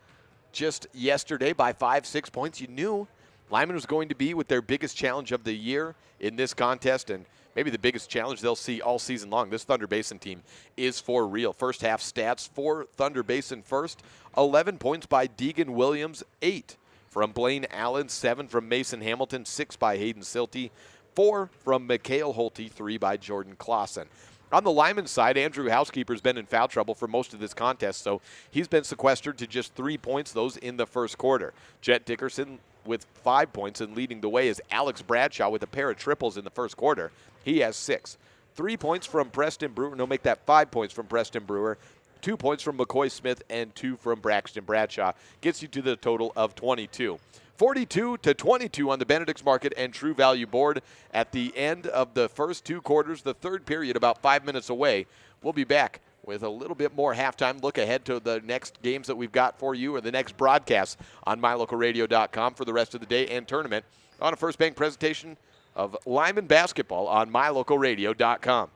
just yesterday by 5-6 points. You knew Lyman was going to be with their biggest challenge of the year in this contest, and maybe the biggest challenge they'll see all season long. This Thunder Basin team is for real. First half stats for Thunder Basin first. 11 points by Deegan Williams, 8 from Blaine Allen, 7 from Mason Hamilton, 6 by Hayden Silty, 4 from Mikhail Holte, 3 by Jordan Clausen. On the Lyman side, Andrew Housekeeper's been in foul trouble for most of this contest, so he's been sequestered to just 3 points, those in the first quarter. Jet Dickerson with 5 points, and leading the way is Alex Bradshaw with a pair of triples in the first quarter. He has 6. 3 points from Preston Brewer. No, make that 5 points from Preston Brewer. 2 points from McCoy Smith and 2 from Braxton Bradshaw. Gets you to the total of 22. 42-22 on the Benedict's Market and True Value board at the end of the first 2 quarters, the third period about 5 minutes away. We'll be back with a little bit more halftime look ahead to the next games that we've got for you or the next broadcasts on MyLocalRadio.com for the rest of the day and tournament on a First Bank presentation of Lyman basketball on MyLocalRadio.com.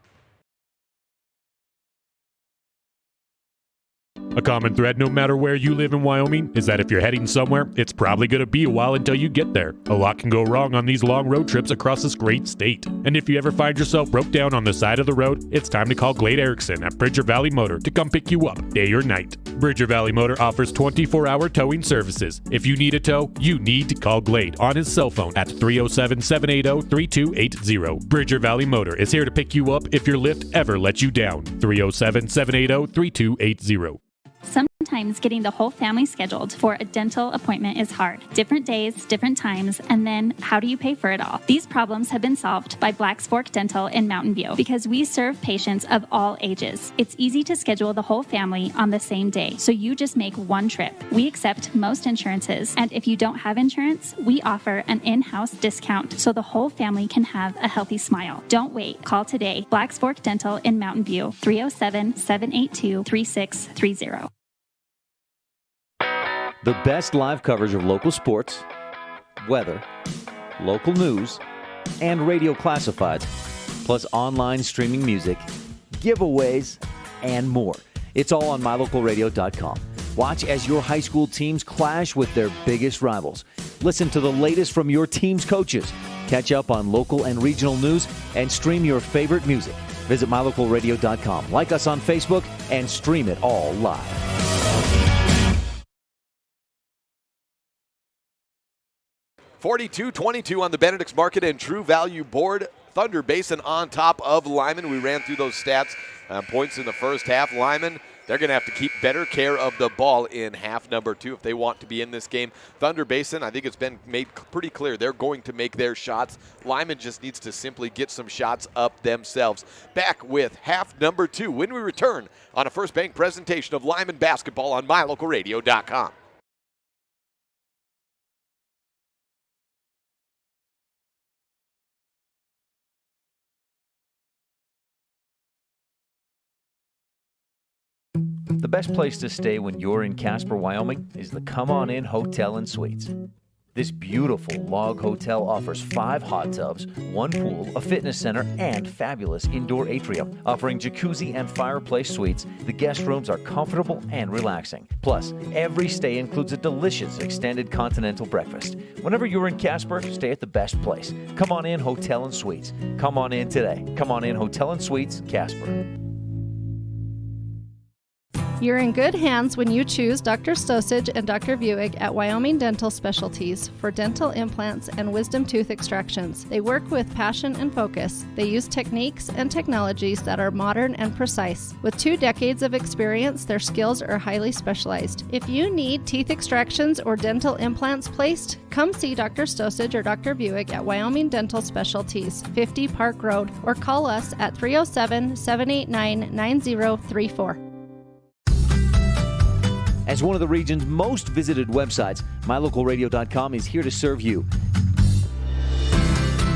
A common thread no matter where you live in Wyoming is that if you're heading somewhere, it's probably going to be a while until you get there. A lot can go wrong on these long road trips across this great state. And if you ever find yourself broke down on the side of the road, it's time to call Glade Erickson at Bridger Valley Motor to come pick you up day or night. Bridger Valley Motor offers 24-hour towing services. If you need a tow, you need to call Glade on his cell phone at 307-780-3280. Bridger Valley Motor is here to pick you up if your lift ever lets you down. 307-780-3280. Sometimes getting the whole family scheduled for a dental appointment is hard. Different days, different times, and then how do you pay for it all? These problems have been solved by Black's Fork Dental in Mountain View because we serve patients of all ages. It's easy to schedule the whole family on the same day, so you just make one trip. We accept most insurances, and if you don't have insurance, we offer an in-house discount so the whole family can have a healthy smile. Don't wait. Call today. Black's Fork Dental in Mountain View, 307-782-3630. The best live coverage of local sports, weather, local news, and radio classifieds, plus online streaming music, giveaways, and more. It's all on MyLocalRadio.com. Watch as your high school teams clash with their biggest rivals. Listen to the latest from your team's coaches. Catch up on local and regional news and stream your favorite music. Visit MyLocalRadio.com. Like us on Facebook and stream it all live. $42-22 on the Benedict's Market and True Value board. Thunder Basin on top of Lyman. We ran through those stats. Points in the first half. Lyman, they're going to have to keep better care of the ball in half number 2 if they want to be in this game. Thunder Basin, I think it's been made pretty clear they're going to make their shots. Lyman just needs to simply get some shots up themselves. Back with half number 2 when we return on a First Bank presentation of Lyman basketball on MyLocalRadio.com. The best place to stay when you're in Casper, Wyoming is the Come On In Hotel and Suites. This beautiful log hotel offers 5 hot tubs, 1 pool, a fitness center, and fabulous indoor atrium. Offering jacuzzi and fireplace suites, the guest rooms are comfortable and relaxing. Plus, every stay includes a delicious extended continental breakfast. Whenever you're in Casper, stay at the best place. Come On In Hotel and Suites. Come on in today. Come On In Hotel and Suites, Casper. You're in good hands when you choose Dr. Stosage and Dr. Buick at Wyoming Dental Specialties for dental implants and wisdom tooth extractions. They work with passion and focus. They use techniques and technologies that are modern and precise. With 2 decades of experience, their skills are highly specialized. If you need teeth extractions or dental implants placed, come see Dr. Stosage or Dr. Buick at Wyoming Dental Specialties, 50 Park Road, or call us at 307-789-9034. As one of the region's most visited websites, MyLocalRadio.com is here to serve you.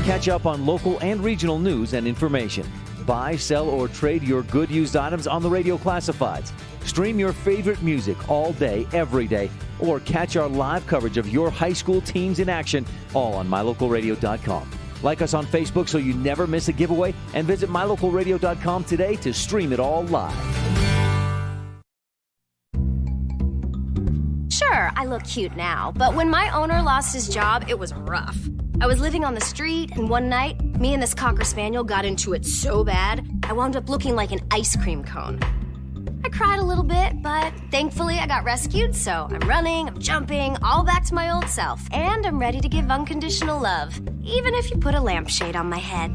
Catch up on local and regional news and information. Buy, sell, or trade your good used items on the radio classifieds. Stream your favorite music all day, every day, or catch our live coverage of your high school teams in action, all on MyLocalRadio.com. Like us on Facebook so you never miss a giveaway, and visit mylocalradio.com today to stream it all live. Sure, I look cute now, but when my owner lost his job, it was rough. I was living on the street, and one night, me and this Cocker Spaniel got into it so bad, I wound up looking like an ice cream cone. I cried a little bit, but thankfully I got rescued, so I'm running, I'm jumping, all back to my old self, and I'm ready to give unconditional love, even if you put a lampshade on my head.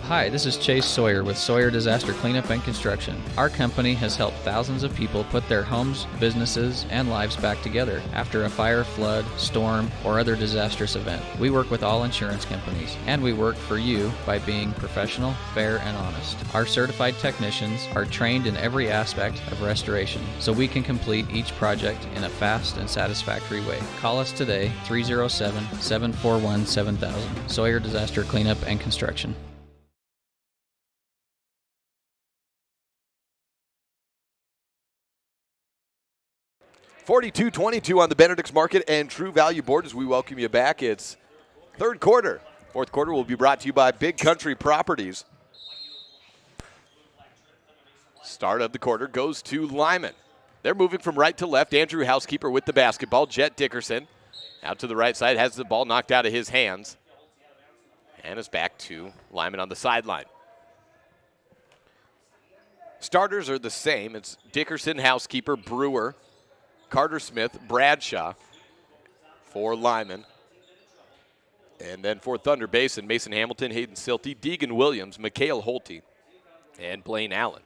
Hi, this is Chase Sawyer with Sawyer Disaster Cleanup and Construction. Our company has helped thousands of people put their homes, businesses, and lives back together after a fire, flood, storm, or other disastrous event. We work with all insurance companies, and we work for you by being professional, fair, and honest. Our certified technicians are trained in every aspect of restoration, so we can complete each project in a fast and satisfactory way. Call us today, 307-741-7000. Sawyer Disaster Cleanup and Construction. 42-22 on the Benedict's Market and True Value Board as we welcome you back. It's third quarter. Fourth quarter will be brought to you by Big Country Properties. Start of the quarter goes to Lyman. They're moving from right to left. Andrew Housekeeper with the basketball. Jet Dickerson out to the right side, has the ball knocked out of his hands. And is back to Lyman on the sideline. Starters are the same. It's Dickerson, Housekeeper, Brewer, Carter Smith, Bradshaw for Lyman. And then for Thunder Basin, Mason Hamilton, Hayden Silty, Deegan Williams, Mikhail Holte, and Blaine Allen.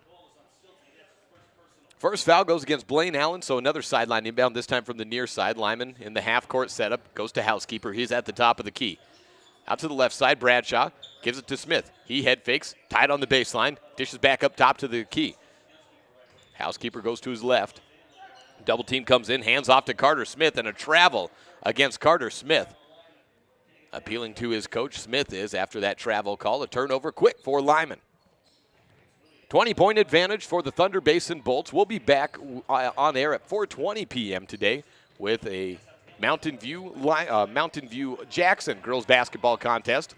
First foul goes against Blaine Allen, so another sideline inbound, this time from the near side. Lyman in the half-court setup, goes to Housekeeper. He's at the top of the key. Out to the left side, Bradshaw gives it to Smith. He head fakes, tied on the baseline, dishes back up top to the key. Housekeeper goes to his left. Double team comes in, hands off to Carter Smith, and a travel against Carter Smith. Appealing to his coach, Smith is, after that travel call. A turnover quick for Lyman. 20-point advantage for the Thunder Basin Bolts. We'll be back on air at 4:20 p.m. today with a Mountain View Jackson girls basketball contest.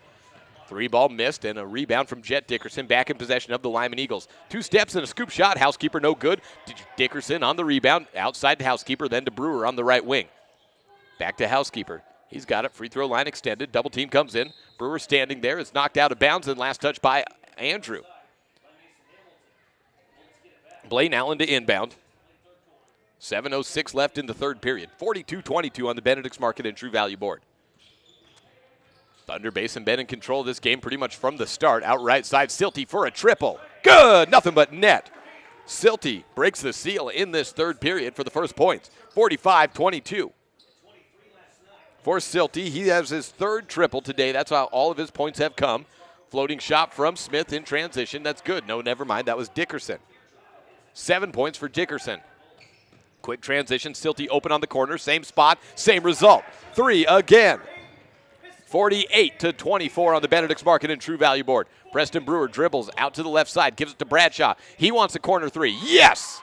3-ball missed and a rebound from Jet Dickerson, back in possession of the Lyman Eagles. 2 steps and a scoop shot. Housekeeper no good. Dickerson on the rebound, outside to Housekeeper, then to Brewer on the right wing. Back to Housekeeper. He's got it. Free throw line extended. Double team comes in. Brewer standing there. Is knocked out of bounds and last touch by Andrew. Blaine Allen to inbound. 7:06 left in the third period. 42-22 on the Benedict's Market and True Value Board. Thunder Basin been in control of this game pretty much from the start. Out right side, Silty for a triple. Good, nothing but net. Silty breaks the seal in this third period for the first points. 45-22. For Silty, he has his third triple today. That's how all of his points have come. Floating shot from Smith in transition. That's good. No, never mind. That was Dickerson. 7 points for Dickerson. Quick transition. Silty open on the corner. Same spot, same result. 3 again. 48-24 on the Benedict's Market and True Value Board. Preston Brewer dribbles out to the left side, gives it to Bradshaw. He wants a corner 3. Yes!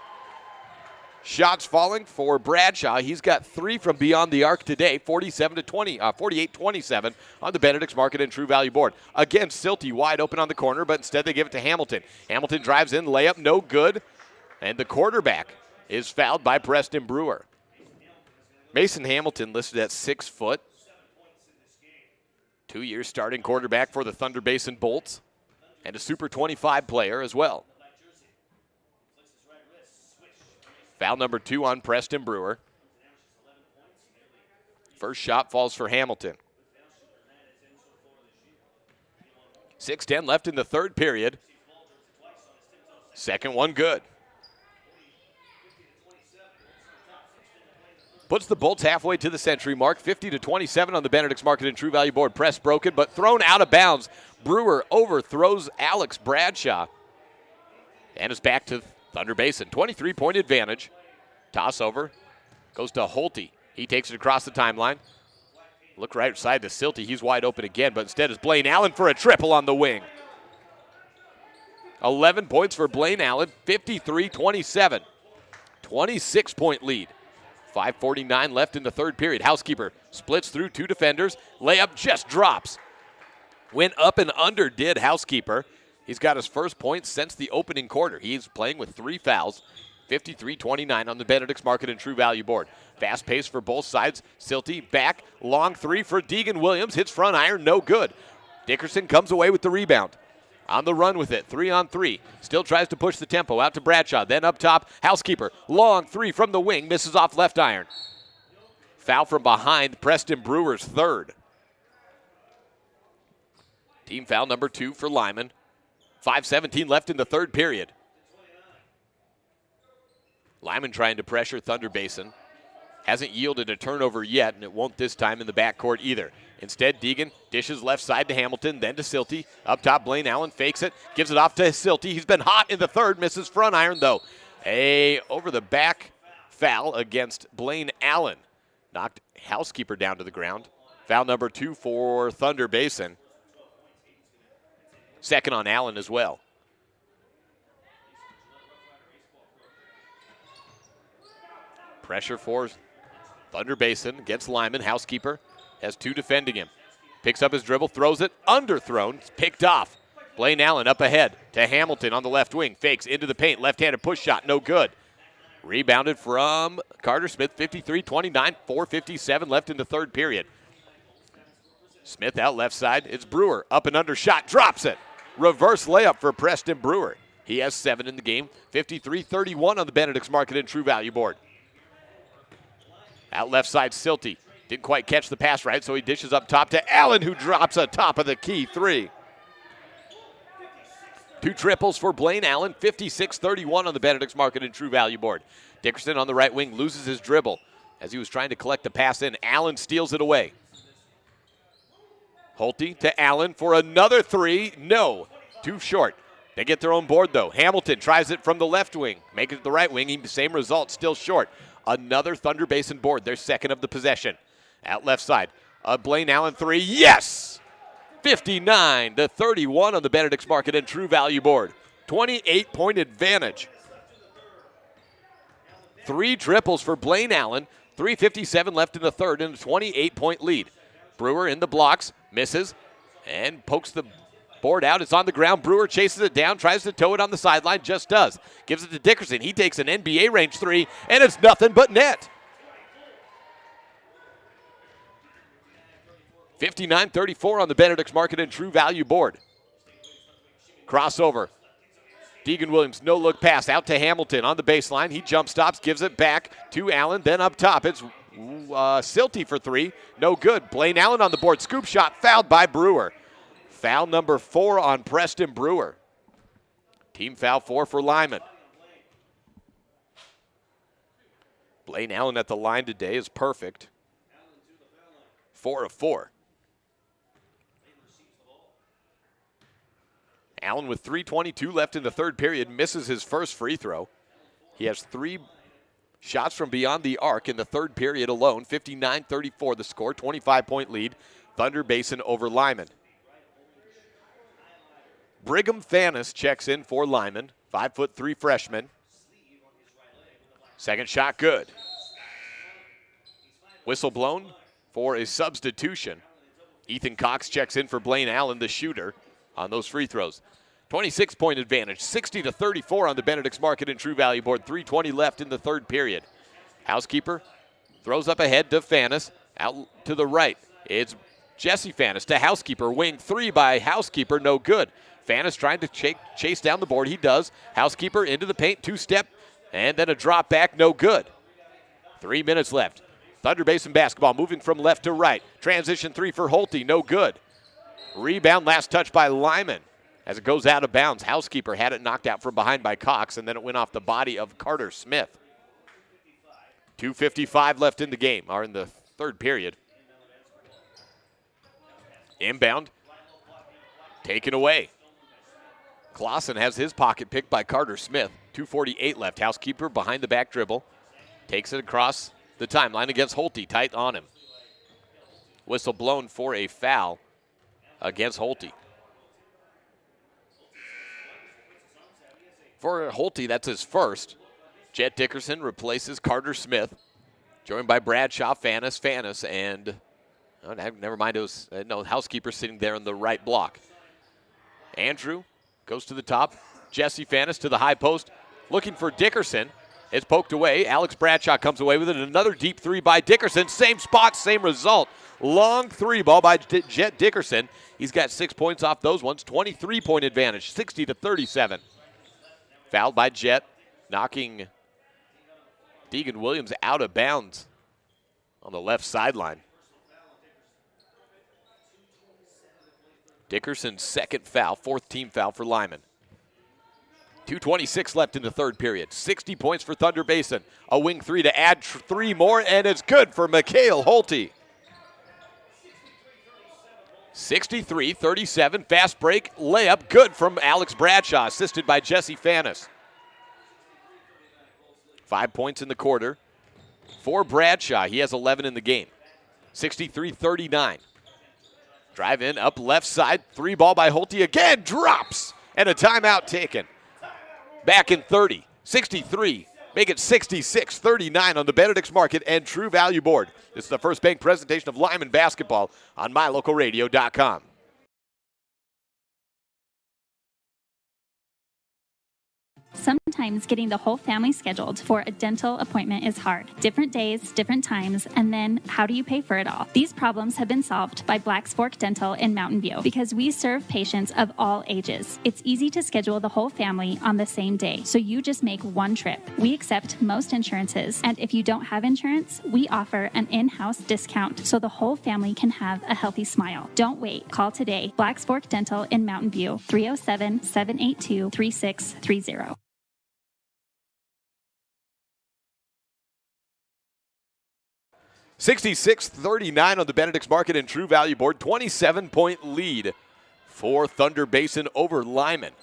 Shots falling for Bradshaw. He's got 3 from beyond the arc today. 48-27 on the Benedict's Market and True Value Board. Again, Silty wide open on the corner, but instead they give it to Hamilton. Hamilton drives in, layup, no good. And the quarterback is fouled by Preston Brewer. Mason Hamilton listed at 6 foot. 2-year starting quarterback for the Thunder Basin Bolts, and a Super 25 player as well. Foul number 2 on Preston Brewer. First shot falls for Hamilton. 6:10 left in the third period. Second one good. Puts the Bolts halfway to the century mark. 50-27 on the Benedict's Market and True Value Board. Press broken, but thrown out of bounds. Brewer overthrows Alex Bradshaw. And is back to Thunder Basin. 23-point advantage. Toss over. Goes to Holte. He takes it across the timeline. Look right side to Silty. He's wide open again, but instead is Blaine Allen for a triple on the wing. 11 points for Blaine Allen, 53-27. 26-point lead. 5:49 left in the third period. Housekeeper splits through 2 defenders. Layup just drops. Went up and under, did Housekeeper. He's got his first point since the opening quarter. He's playing with 3 fouls. 53-29 on the Benedict's Market and True Value board. Fast pace for both sides. Silty back. Long 3 for Deegan Williams. Hits front iron, no good. Dickerson comes away with the rebound. On the run with it, 3-on-3. Still tries to push the tempo out to Bradshaw. Then up top, Housekeeper. Long 3 from the wing. Misses off left iron. Foul from behind, Preston Brewer's third. Team foul number 2 for Lyman. 5:17 left in the third period. Lyman trying to pressure Thunder Basin. Hasn't yielded a turnover yet, and it won't this time in the backcourt either. Instead, Deegan dishes left side to Hamilton, then to Silty. Up top, Blaine Allen fakes it, gives it off to Silty. He's been hot in the third, misses front iron, though. A over-the-back foul against Blaine Allen. Knocked Housekeeper down to the ground. Foul number 2 for Thunder Basin. Second on Allen as well. Pressure for Thunder Basin against Lyman. Housekeeper has 2 defending him. Picks up his dribble, throws it, underthrown, it's picked off. Blaine Allen up ahead to Hamilton on the left wing. Fakes into the paint, left-handed push shot, no good. Rebounded from Carter Smith, 53-29, 4:57 left in the third period. Smith out left side, it's Brewer, up and under shot, drops it. Reverse layup for Preston Brewer. He has 7 in the game, 53-31 on the Benedict's Market and True Value board. Out left side, Silty. Didn't quite catch the pass right, so he dishes up top to Allen, who drops a top of the key 3. 2 triples for Blaine Allen, 56-31 on the Benedict's Market and True Value board. Dickerson on the right wing loses his dribble. As he was trying to collect the pass in, Allen steals it away. Holte to Allen for another 3. No, too short. They get their own board, though. Hamilton tries it from the left wing. Make it to the right wing. Same result, still short. Another Thunder Basin board, their second of the possession. Out left side, a Blaine Allen 3, yes! 59-31 on the Benedict's Market and True Value board. 28-point advantage. 3 triples for Blaine Allen, 3:57 left in the third, and a 28-point lead. Brewer in the blocks, misses, and pokes the board out. It's on the ground. Brewer chases it down, tries to toe it on the sideline, just does. Gives it to Dickerson. He takes an NBA range 3, and it's nothing but net. 59-34 on the Benedict's Market and True Value board. Crossover. Deegan Williams, no-look pass out to Hamilton on the baseline. He jump stops, gives it back to Allen. Then up top, it's Silty for 3. No good. Blaine Allen on the board. Scoop shot fouled by Brewer. Foul number 4 on Preston Brewer. Team foul 4 for Lyman. Blaine Allen at the line today is perfect. 4 of 4. Allen with 3:22 left in the third period misses his first free throw. He has 3 shots from beyond the arc in the third period alone. 59-34 the score, 25-point lead. Thunder Basin over Lyman. Brigham Thanis checks in for Lyman, 5'3" freshman. Second shot good. Whistle blown for a substitution. Ethan Cox checks in for Blaine Allen, the shooter, on those free throws. 26-point advantage, 60-34 on the Benedict's Market and True Value board. 3:20 left in the third period. Housekeeper throws up ahead to Thanis, out to the right. It's Jesse Thanis to Housekeeper. Wing 3 by Housekeeper, no good. Thanis trying to chase down the board. He does. Housekeeper into the paint, 2-step, and then a drop back, no good. 3 minutes left. Thunder Basin basketball moving from left to right. Transition 3 for Holte, no good. Rebound, last touch by Lyman. As it goes out of bounds, Housekeeper had it knocked out from behind by Cox, and then it went off the body of Carter Smith. 2:55 left in the game, or in the third period. Inbound, taken away. Clausen has his pocket picked by Carter Smith. 2:48 left. Housekeeper behind the back dribble. Takes it across the timeline against Holte, tight on him. Whistle blown for a foul against Holte. For Holte, that's his first. Jet Dickerson replaces Carter Smith, joined by Bradshaw, Fanis, and never mind, it was housekeeper sitting there in the right block. Andrew goes to the top. Jesse Fanis to the high post, looking for Dickerson. It's poked away. Alex Bradshaw comes away with it. Another deep three by Dickerson. Same spot, same result. Long three ball by Jet Dickerson. He's got 6 points off those ones. 23-point advantage, 60-37. Fouled by Jet, knocking Deegan Williams out of bounds on the left sideline. Dickerson's second foul, fourth team foul for Lyman. 2:26 left in the third period. 60 points for Thunder Basin. A wing three to add three more, and it's good for Mikhail Holte. 63-37, fast break, layup, good from Alex Bradshaw, assisted by Jesse Fanis. 5 points in the quarter for Bradshaw. He has 11 in the game. 63-39. Drive in, up left side, three ball by Holte again, drops, and a timeout taken. Back in 30, 63, make it 66-39 on the Benedict's Market and True Value Board. This is the First Bank presentation of Lyman basketball on MyLocalRadio.com. Sometimes getting the whole family scheduled for a dental appointment is hard. Different days, different times, and then how do you pay for it all? These problems have been solved by Black's Fork Dental in Mountain View because we serve patients of all ages. It's easy to schedule the whole family on the same day, so you just make one trip. We accept most insurances, and if you don't have insurance, we offer an in-house discount so the whole family can have a healthy smile. Don't wait. Call today. Black's Fork Dental in Mountain View, 307-782-3630. 66-39 on the Benedict's Market and True Value Board. 27-point lead for Thunder Basin over Lyman.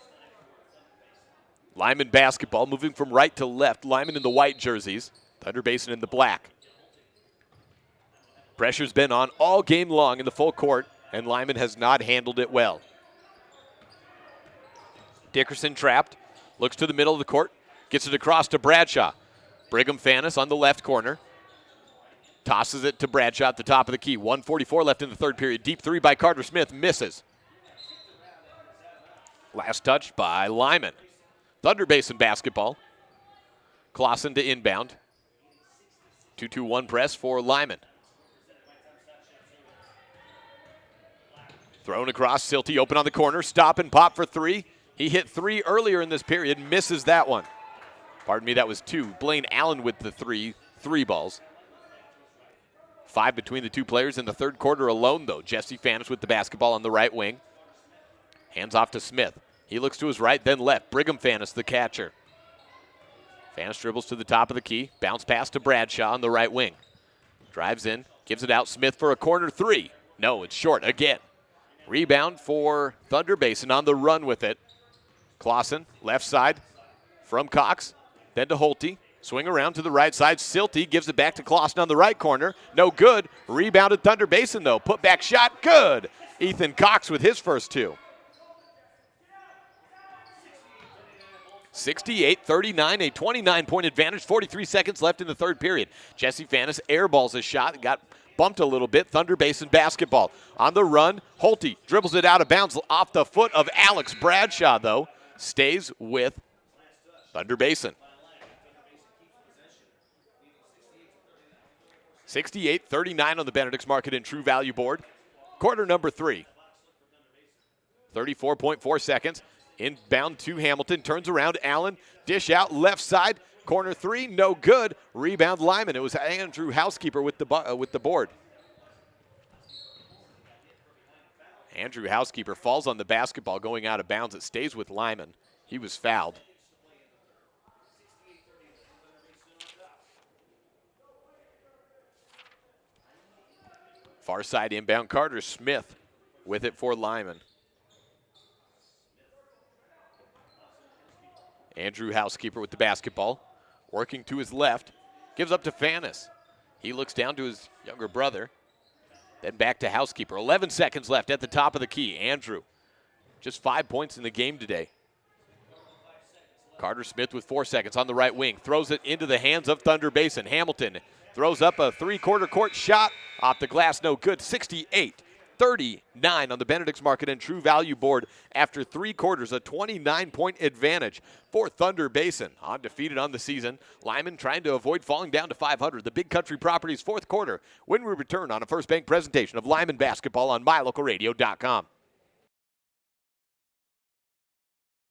Lyman basketball moving from right to left. Lyman in the white jerseys. Thunder Basin in the black. Pressure's been on all game long in the full court, and Lyman has not handled it well. Dickerson trapped. Looks to the middle of the court. Gets it across to Bradshaw. Brigham Fanis on the left corner. Tosses it to Bradshaw at the top of the key. 1:44 left in the third period. Deep three by Carter Smith. Misses. Last touch by Lyman. Thunder Basin basketball. Clausen to inbound. 2-2-1 press for Lyman. Thrown across. Silty open on the corner. Stop and pop for three. He hit three earlier in this period. Misses that one. Pardon me, that was two. Blaine Allen with the three balls. 5 between the two players in the third quarter alone, though. Jesse Fanis with the basketball on the right wing. Hands off to Smith. He looks to his right, then left. Brigham Fanis, the catcher. Fanis dribbles to the top of the key. Bounce pass to Bradshaw on the right wing. Drives in, gives it out. Smith for a corner three. No, it's short again. Rebound for Thunder Basin on the run with it. Clausen, left side from Cox. Then to Holte. Swing around to the right side. Silty gives it back to Clausen on the right corner. No good. Rebounded Thunder Basin, though. Put back shot. Good. Ethan Cox with his first two. 68-39, a 29-point advantage. 43 seconds left in the third period. Jesse Fanis airballs a shot. Got bumped a little bit. Thunder Basin basketball. On the run, Holte dribbles it out of bounds off the foot of Alex Bradshaw, though. Stays with Thunder Basin. 68-39 on the Benedict's Market and True Value Board. Quarter number 3. 34.4 seconds. Inbound to Hamilton. Turns around. Allen. Dish out. Left side. Corner three. No good. Rebound Lyman. It was Andrew Housekeeper with the board. Andrew Housekeeper falls on the basketball going out of bounds. It stays with Lyman. He was fouled. Far side inbound. Carter Smith with it for Lyman. Andrew Housekeeper with the basketball. Working to his left. Gives up to Fanis. He looks down to his younger brother. Then back to Housekeeper. 11 seconds left at the top of the key. Andrew. Just 5 points in the game today. Carter Smith with 4 seconds on the right wing. Throws it into the hands of Thunder Basin. Hamilton throws up a three-quarter court shot. Off the glass, no good. 68-39 on the Benedict's Market and True Value board after 3 quarters. A 29-point advantage for Thunder Basin. Undefeated on the season. Lyman trying to avoid falling down to 500. The Big Country Properties fourth quarter when we return on a First Bank presentation of Lyman basketball on MyLocalRadio.com.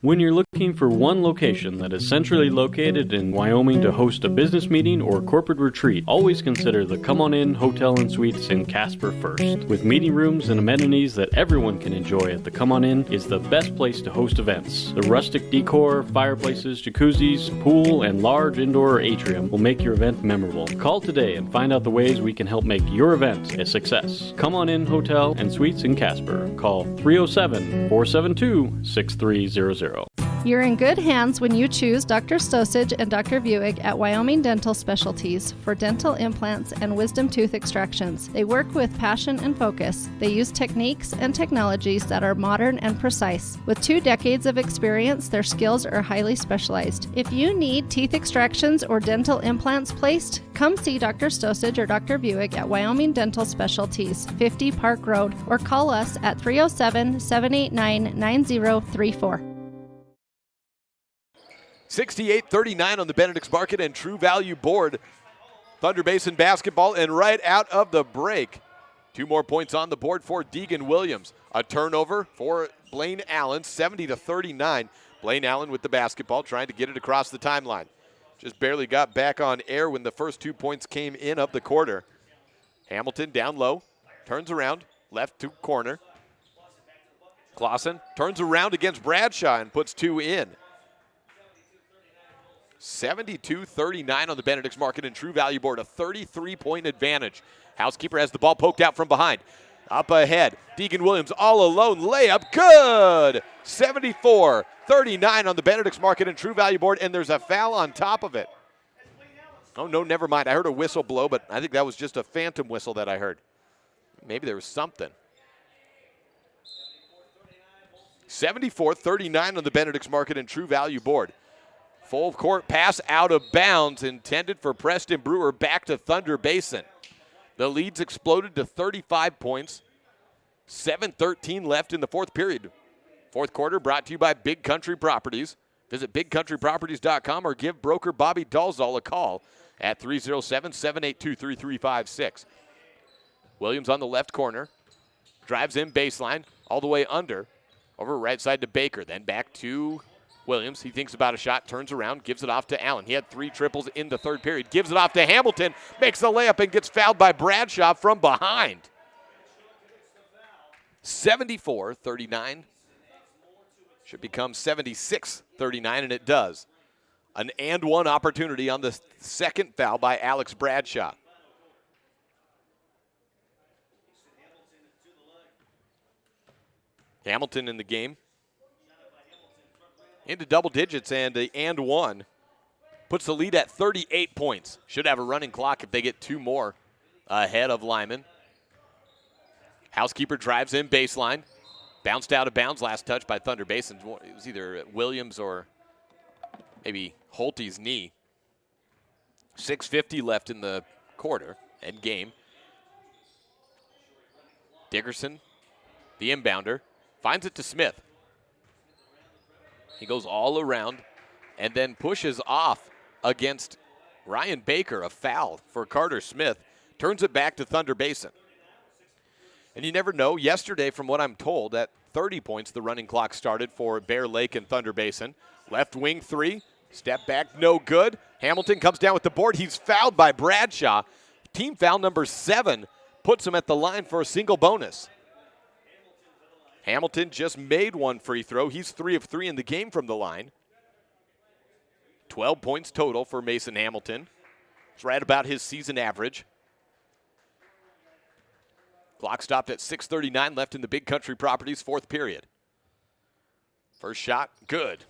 When you're looking for one location that is centrally located in Wyoming to host a business meeting or corporate retreat, always consider the Come On In Hotel and Suites in Casper first. With meeting rooms and amenities that everyone can enjoy at the Come On In is the best place to host events. The rustic decor, fireplaces, jacuzzis, pool, and large indoor atrium will make your event memorable. Call today and find out the ways we can help make your event a success. Come On In Hotel and Suites in Casper. Call 307-472-6300. You're in good hands when you choose Dr. Stosage and Dr. Buick at Wyoming Dental Specialties for dental implants and wisdom tooth extractions. They work with passion and focus. They use techniques and technologies that are modern and precise. With 2 decades of experience, their skills are highly specialized. If you need teeth extractions or dental implants placed, come see Dr. Stosage or Dr. Buick at Wyoming Dental Specialties, 50 Park Road, or call us at 307-789-9034. 68-39 on the Benedict's Market and True Value board. Thunder Basin basketball, and right out of the break, 2 more points on the board for Deegan Williams. A turnover for Blaine Allen, 70-39. Blaine Allen with the basketball, trying to get it across the timeline. Just barely got back on air when the first 2 points came in of the quarter. Hamilton down low, turns around, left to corner. Clausen turns around against Bradshaw and puts 2 in. 72-39 on the Benedict's Market and True Value board, a 33-point advantage. Housekeeper has the ball poked out from behind. Up ahead, Deegan Williams all alone, layup, good! 74-39 on the Benedict's Market and True Value board, and there's a foul on top of it. Oh, no, never mind. I heard a whistle blow, but I think that was just a phantom whistle that I heard. Maybe there was something. 74-39 on the Benedict's Market and True Value board. Full court pass out of bounds, intended for Preston Brewer, back to Thunder Basin. The lead's exploded to 35 points. 7:13 left in the fourth period. Fourth quarter brought to you by Big Country Properties. Visit bigcountryproperties.com or give broker Bobby Dalzall a call at 307-782-3356. Williams on the left corner. Drives in baseline, all the way under. Over right side to Baker, then back to Williams. He thinks about a shot, turns around, gives it off to Allen. He had 3 triples in the third period. Gives it off to Hamilton, makes the layup and gets fouled by Bradshaw from behind. 74-39. Should become 76-39, and it does. An and one opportunity on the second foul by Alex Bradshaw. Hamilton in the game. Into double digits, and the and one puts the lead at 38 points. Should have a running clock if they get 2 more ahead of Lyman. Housekeeper drives in baseline. Bounced out of bounds, last touch by Thunder Basin. It was either Williams or maybe Holte's knee. 6:50 left in the quarter and game. Dickerson, the inbounder, finds it to Smith. He goes all around and then pushes off against Ryan Baker, a foul for Carter Smith. Turns it back to Thunder Basin. And you never know. Yesterday, from what I'm told, at 30 points, the running clock started for Bear Lake and Thunder Basin. Left wing 3, step back, no good. Hamilton comes down with the board. He's fouled by Bradshaw. Team foul number 7 puts him at the line for a single bonus. Hamilton just made 1 free throw. He's 3 of 3 in the game from the line. 12 points total for Mason Hamilton. It's right about his season average. Clock stopped at 6:39 left in the Big Country Properties fourth period. First shot, good.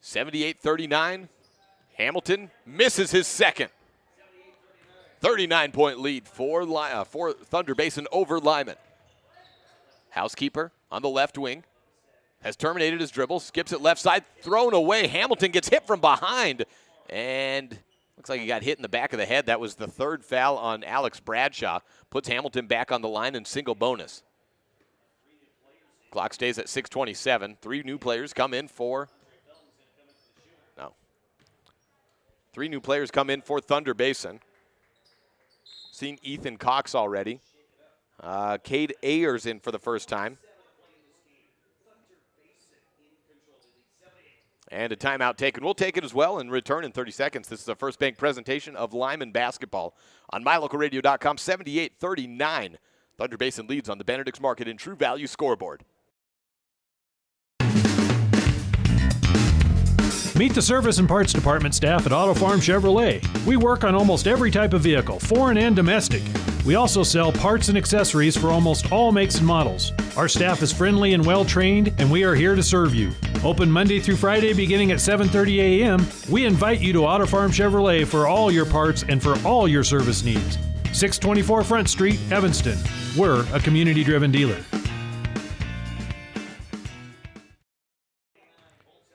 (78-39). Hamilton misses his second. 39-point lead for Thunder Basin over Lyman. Housekeeper on the left wing has terminated his dribble, skips it left side, thrown away. Hamilton gets hit from behind, and looks like he got hit in the back of the head. That was the third foul on Alex Bradshaw. Puts Hamilton back on the line in single bonus. Clock stays at 6:27. Three new players come in for Thunder Basin. Seen Ethan Cox already. Cade Ayers in for the first time. And a timeout taken. We'll take it as well and return in 30 seconds. This is a First Bank presentation of Lyman basketball on MyLocalRadio.com. 78-39. Thunder Basin leads on the Benedict's Market and True Value scoreboard. Meet the service and parts department staff at Auto Farm Chevrolet. We work on almost every type of vehicle, foreign and domestic. We also sell parts and accessories for almost all makes and models. Our staff is friendly and well trained, and we are here to serve you. Open Monday through Friday beginning at 7:30 a.m. We invite you to Auto Farm Chevrolet for all your parts and for all your service needs. 624 Front Street, Evanston. We're a community-driven dealer.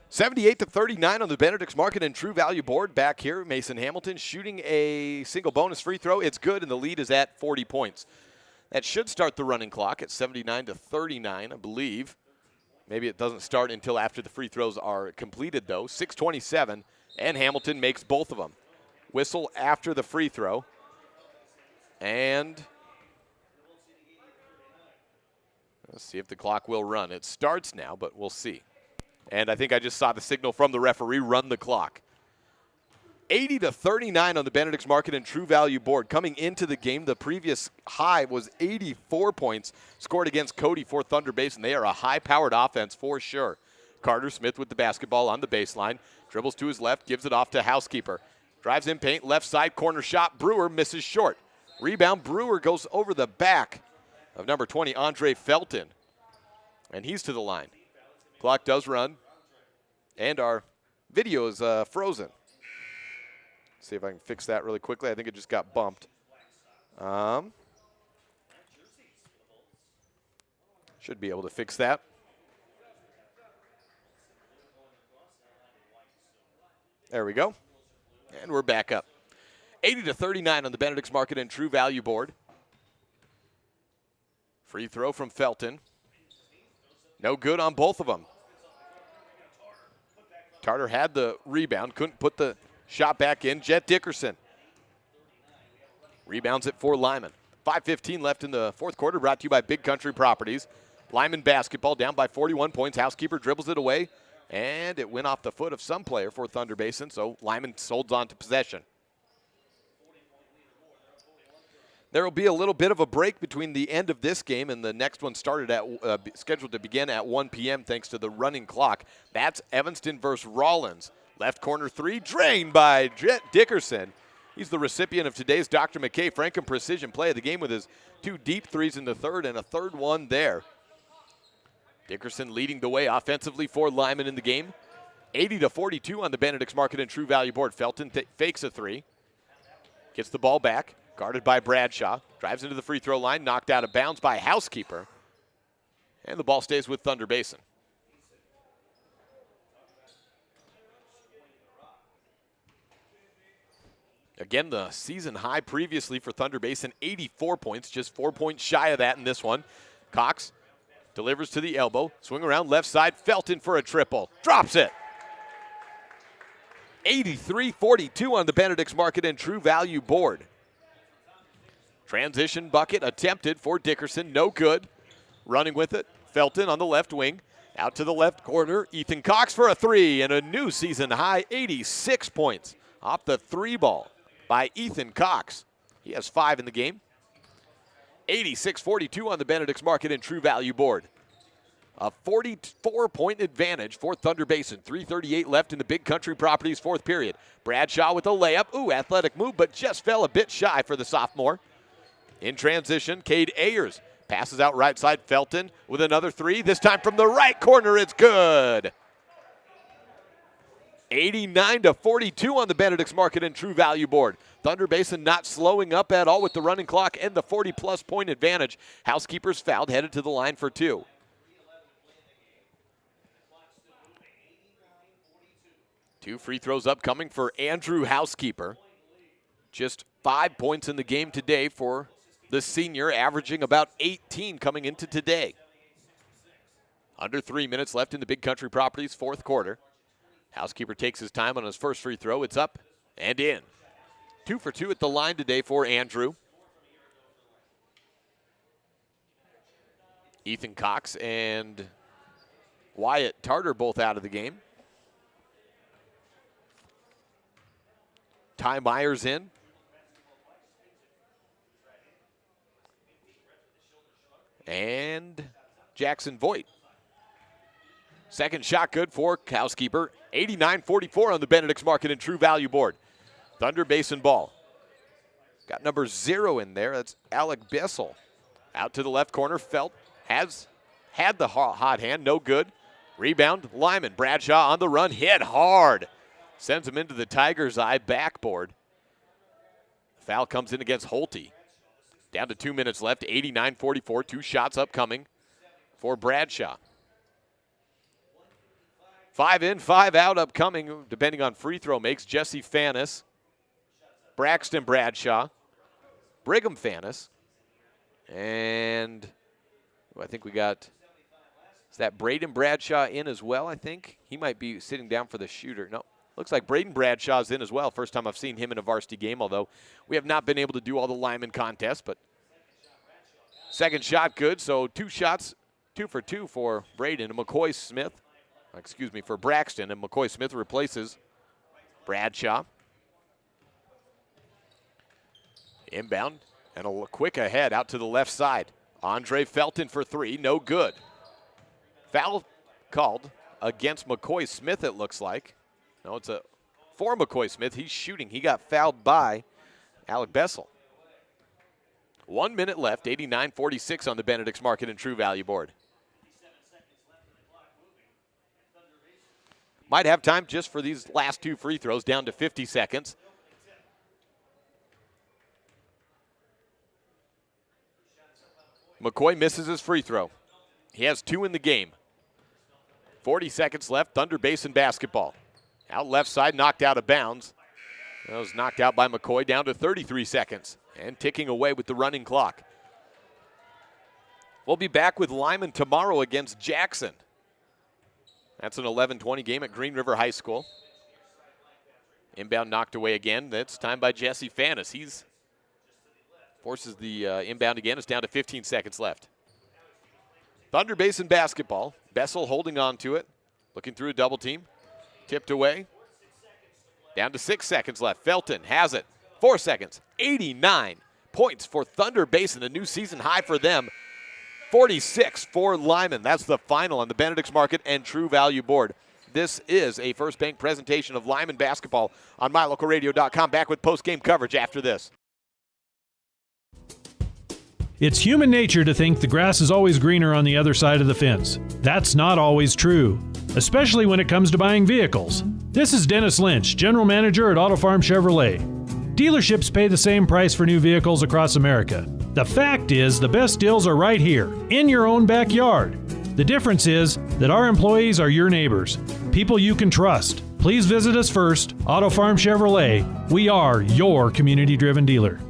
78-39 on the Benedict's Market and True Value board. Back here, Mason Hamilton shooting a single bonus free throw. It's good, and the lead is at 40 points. That should start the running clock at 79-39, I believe. Maybe it doesn't start until after the free throws are completed, though. 6:27, and Hamilton makes both of them. Whistle after the free throw. And let's see if the clock will run. It starts now, but we'll see. And I think I just saw the signal from the referee, run the clock. 80-39 on the Benedict's Market and True Value board. Coming into the game, the previous high was 84 points scored against Cody for Thunder Basin. They are a high-powered offense for sure. Carter Smith with the basketball on the baseline. Dribbles to his left, gives it off to Housekeeper. Drives in paint, left side, corner shot. Brewer misses short. Rebound, Brewer goes over the back of number 20, Andre Felton. And he's to the line. Clock does run, and our video is frozen. See if I can fix that really quickly. I think it just got bumped. Should be able to fix that. There we go. And we're back up. 80-39 on the Benedict's Market and True Value board. Free throw from Felton. No good on both of them. Tarter had the rebound, couldn't put the shot back in. Jet Dickerson rebounds it for Lyman. 5:15 left in the fourth quarter, brought to you by Big Country Properties. Lyman basketball down by 41 points. Housekeeper dribbles it away, and it went off the foot of some player for Thunder Basin, so Lyman holds on to possession. There will be a little bit of a break between the end of this game and the next one scheduled to begin at 1 p.m. thanks to the running clock. That's Evanston versus Rollins. Left corner three, drained by Jet Dickerson. He's the recipient of today's Dr. McKay Franken Precision Play of the game with his two deep threes in the third and a third one there. Dickerson leading the way offensively for Lyman in the game. 80-42 on the Benedict's Market and True Value board. Felton fakes a three. Gets the ball back. Guarded by Bradshaw. Drives into the free throw line. Knocked out of bounds by Housekeeper. And the ball stays with Thunder Basin. Again, the season high previously for Thunder Basin, 84 points. Just 4 points shy of that in this one. Cox delivers to the elbow. Swing around left side. Felton for a triple. Drops it. 83-42 on the Benedict's Market and True Value board. Transition bucket attempted for Dickerson, no good. Running with it, Felton on the left wing. Out to the left corner, Ethan Cox for a three, and a new season high, 86 points off the three ball by Ethan Cox. He has 5 in the game. 86-42 on the Benedict's Market and True Value board. A 44-point advantage for Thunder Basin. 3:38 left in the Big Country Properties fourth period. Bradshaw with a layup. Ooh, athletic move, but just fell a bit shy for the sophomore. In transition, Cade Ayers passes out right side. Felton with another three. This time from the right corner, it's good. 89-42 on the Benedict's Market and True Value board. Thunder Basin not slowing up at all with the running clock and the 40-plus point advantage. Housekeepers fouled, headed to the line for 2. Two free throws upcoming for Andrew Housekeeper. Just 5 points in the game today for the senior, averaging about 18 coming into today. Under 3 minutes left in the Big Country Properties fourth quarter. Housekeeper takes his time on his first free throw. It's up and in. 2 for 2 at the line today for Andrew. Ethan Cox and Wyatt Tarter both out of the game. Ty Myers in. And Jackson Voigt. Second shot good for Housekeeper. 89-44 on the Benedict's Market and True Value board. Thunder Basin ball. Got number 0 in there. That's Alec Bissell. Out to the left corner. Felt has had the hot hand. No good. Rebound, Lyman. Bradshaw on the run. Hit hard. Sends him into the Tiger's eye backboard. Foul comes in against Holte. Down to 2 minutes left. 89-44. 2 shots upcoming for Bradshaw. 5 in, 5 out upcoming, depending on free throw makes. Jesse Fannis, Braxton Bradshaw, Brigham Fannis, and I think we got, is that Braden Bradshaw in as well, I think? He might be sitting down for the shooter. No, looks like Braden Bradshaw's in as well. First time I've seen him in a varsity game, although we have not been able to do all the Lyman contests, but second shot good, so 2 shots, 2 for 2 for Braden. And for Braxton, and McCoy Smith replaces Bradshaw. Inbound, and a quick ahead out to the left side. Andre Felton for 3, no good. Foul called against McCoy Smith, it looks like. No, it's for McCoy Smith. He's shooting. He got fouled by Alec Bessel. 1 minute left, 89-46 on the Benedict's Market and True Value board. Might have time just for these last 2 free throws, down to 50 seconds. McCoy misses his free throw. He has 2 in the game. 40 seconds left, Thunder Basin basketball. Out left side, knocked out of bounds. That was knocked out by McCoy, down to 33 seconds and ticking away with the running clock. We'll be back with Lyman tomorrow against Jackson. That's an 11-20 game at Green River High School. Inbound knocked away again. That's time by Jesse Fannis. He's forces the inbound again. It's down to 15 seconds left. Thunder Basin basketball. Bessel holding on to it. Looking through a double team. Tipped away. Down to 6 seconds left. Felton has it. 4 seconds. 89 points for Thunder Basin. A new season high for them. 46 for Lyman. That's the final on the Benedict's Market and True Value board. This is a First Bank presentation of Lyman basketball on MyLocalRadio.com. Back with post-game coverage after this. It's human nature to think the grass is always greener on the other side of the fence. That's not always true, especially when it comes to buying vehicles. This is Dennis Lynch, General Manager at Auto Farm Chevrolet. Dealerships pay the same price for new vehicles across America. The fact is, the best deals are right here, in your own backyard. The difference is that our employees are your neighbors, people you can trust. Please visit us first, Auto Farm Chevrolet. We are your community-driven dealer.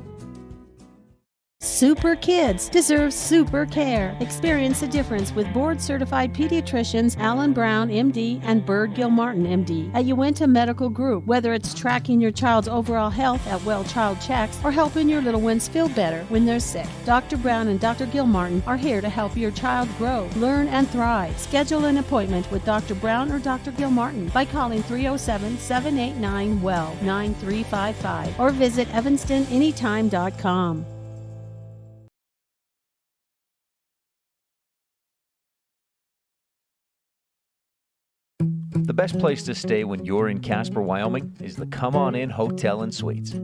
Super kids deserve super care. Experience the difference with board-certified pediatricians Alan Brown, MD, and Bird Gilmartin, MD, at Uinta Medical Group. Whether it's tracking your child's overall health at Well Child Checks or helping your little ones feel better when they're sick, Dr. Brown and Dr. Gilmartin are here to help your child grow, learn, and thrive. Schedule an appointment with Dr. Brown or Dr. Gilmartin by calling 307-789-WELL 9355 or visit evanstonanytime.com. The best place to stay when you're in Casper, Wyoming is the Come On In Hotel and Suites.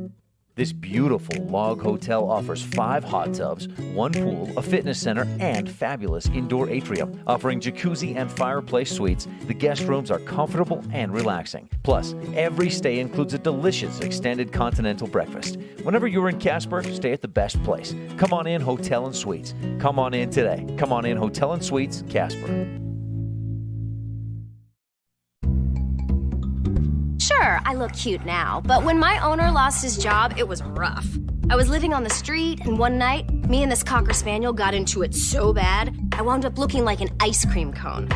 This beautiful log hotel offers 5 hot tubs, 1 pool, a fitness center, and fabulous indoor atrium. Offering jacuzzi and fireplace suites, the guest rooms are comfortable and relaxing. Plus, every stay includes a delicious extended continental breakfast. Whenever you're in Casper, stay at the best place. Come on in Hotel and Suites. Come on in today. Come on in Hotel and Suites, Casper. Sure, I look cute now, but when my owner lost his job, it was rough. I was living on the street, and one night, me and this Cocker Spaniel got into it so bad, I wound up looking like an ice cream cone.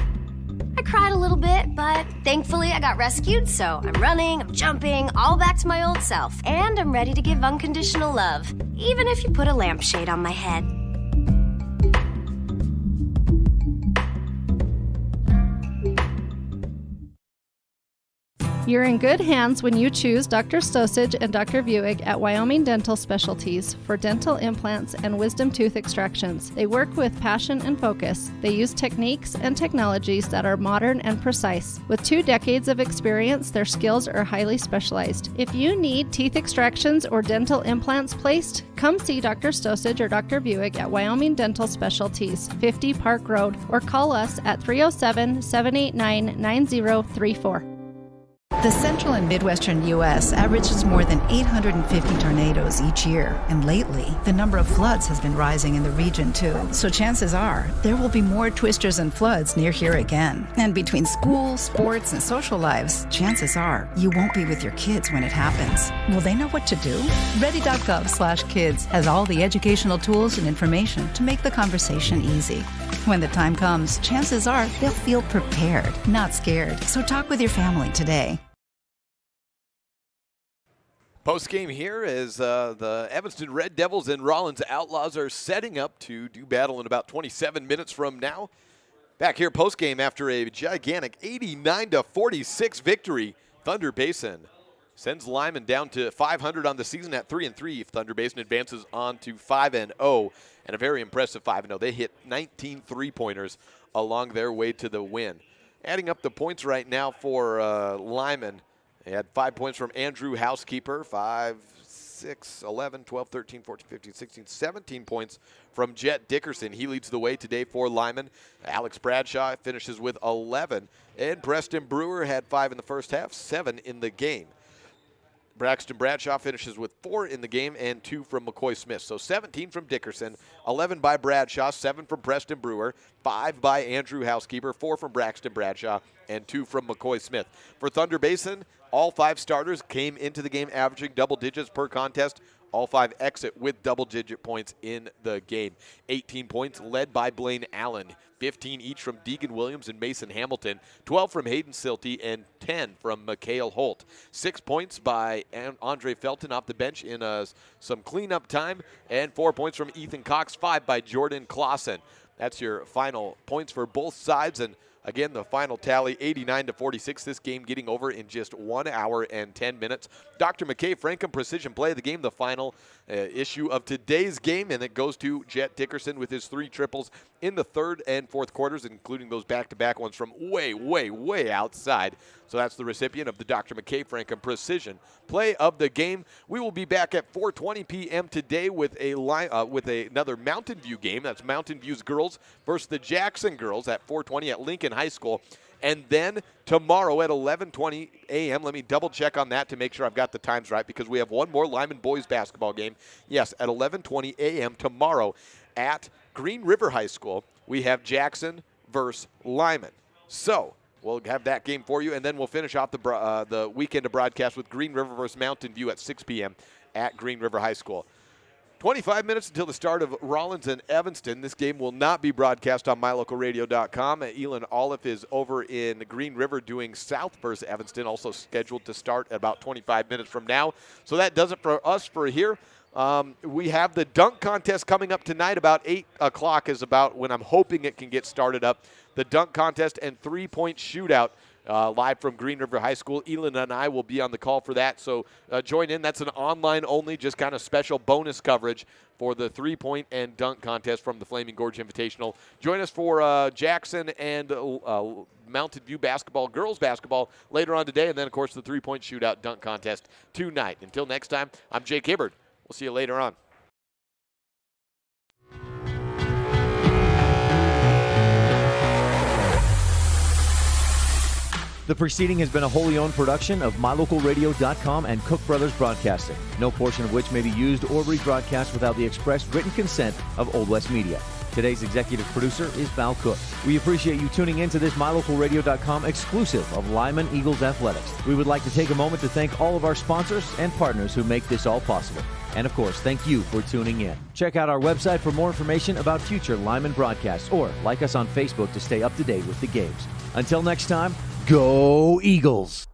I cried a little bit, but thankfully I got rescued, so I'm running, I'm jumping, all back to my old self, and I'm ready to give unconditional love, even if you put a lampshade on my head. You're in good hands when you choose Dr. Stosage and Dr. Buick at Wyoming Dental Specialties for dental implants and wisdom tooth extractions. They work with passion and focus. They use techniques and technologies that are modern and precise. With 2 decades of experience, their skills are highly specialized. If you need teeth extractions or dental implants placed, come see Dr. Stosage or Dr. Buick at Wyoming Dental Specialties, 50 Park Road, or call us at 307-789-9034. The central and midwestern U.S. averages more than 850 tornadoes each year, and lately, the number of floods has been rising in the region too. So chances are, there will be more twisters and floods near here again. And between school, sports, and social lives, chances are, you won't be with your kids when it happens. Will they know what to do? Ready.gov/kids has all the educational tools and information to make the conversation easy. When the time comes, chances are they'll feel prepared, not scared. So talk with your family today. Post-game here as the Evanston Red Devils and Rollins Outlaws are setting up to do battle in about 27 minutes from now. Back here post-game after a gigantic 89-46 victory, Thunder Basin sends Lyman down to 500 on the season at 3-3. Thunder Basin advances on to 5-0, and a very impressive 5-0. They hit 19 three-pointers along their way to the win. Adding up the points right now for Lyman, they had 5 points from Andrew Housekeeper, 5, 6, 11, 12, 13, 14, 15, 16, 17 points from Jet Dickerson. He leads the way today for Lyman. Alex Bradshaw finishes with 11, and Preston Brewer had 5 in the first half, 7 in the game. Braxton Bradshaw finishes with 4 in the game and 2 from McCoy Smith. So 17 from Dickerson, 11 by Bradshaw, 7 from Preston Brewer, 5 by Andrew Housekeeper, 4 from Braxton Bradshaw, and 2 from McCoy Smith. For Thunder Basin, all 5 starters came into the game averaging double digits per contest. All 5 exit with double-digit points in the game. 18 points led by Blaine Allen. 15 each from Deegan Williams and Mason Hamilton. 12 from Hayden Silty and 10 from Mikhail Holt. 6 points by Andre Felton off the bench in some cleanup time. And 4 points from Ethan Cox. 5 by Jordan Clausen. That's your final points for both sides. And again, the final tally, 89-46. This game getting over in just 1 hour and 10 minutes. Dr. McKay, Franklin Precision Play of the game, the final issue of today's game, and it goes to Jet Dickerson with his 3 triples in the third and fourth quarters, including those back-to-back ones from way, way, way outside. So that's the recipient of the Dr. McKay Franklin Precision Play of the game. We will be back at 4:20 p.m. today with another Mountain View game. That's Mountain View's girls versus the Jackson girls at 4:20 at Lincoln High School. And then tomorrow at 11:20 a.m., let me double check on that to make sure I've got the times right, because we have one more Lyman boys basketball game. Yes, at 11:20 a.m. tomorrow at Green River High School, we have Jackson versus Lyman. So we'll have that game for you, and then we'll finish off the weekend of broadcast with Green River versus Mountain View at 6 p.m. at Green River High School. 25 minutes until the start of Rollins and Evanston. This game will not be broadcast on mylocalradio.com. Elon Olive is over in Green River doing South versus Evanston, also scheduled to start at about 25 minutes from now. So that does it for us for here. We have the dunk contest coming up tonight. About 8 o'clock is about when I'm hoping it can get started up. The dunk contest and three-point shootout live from Green River High School. Elon and I will be on the call for that, so join in. That's an online only, just kind of special bonus coverage for the three-point and dunk contest from the Flaming Gorge Invitational. Join us for Jackson and Mountain View basketball, girls basketball later on today, and then, of course, the three-point shootout dunk contest tonight. Until next time, I'm Jake Hibbard. We'll see you later on. The preceding has been a wholly owned production of MyLocalRadio.com and Cook Brothers Broadcasting, no portion of which may be used or rebroadcast without the express written consent of Old West Media. Today's executive producer is Val Cook. We appreciate you tuning in to this MyLocalRadio.com exclusive of Lyman Eagles Athletics. We would like to take a moment to thank all of our sponsors and partners who make this all possible. And of course, thank you for tuning in. Check out our website for more information about future Lyman broadcasts, or like us on Facebook to stay up to date with the games. Until next time, go Eagles!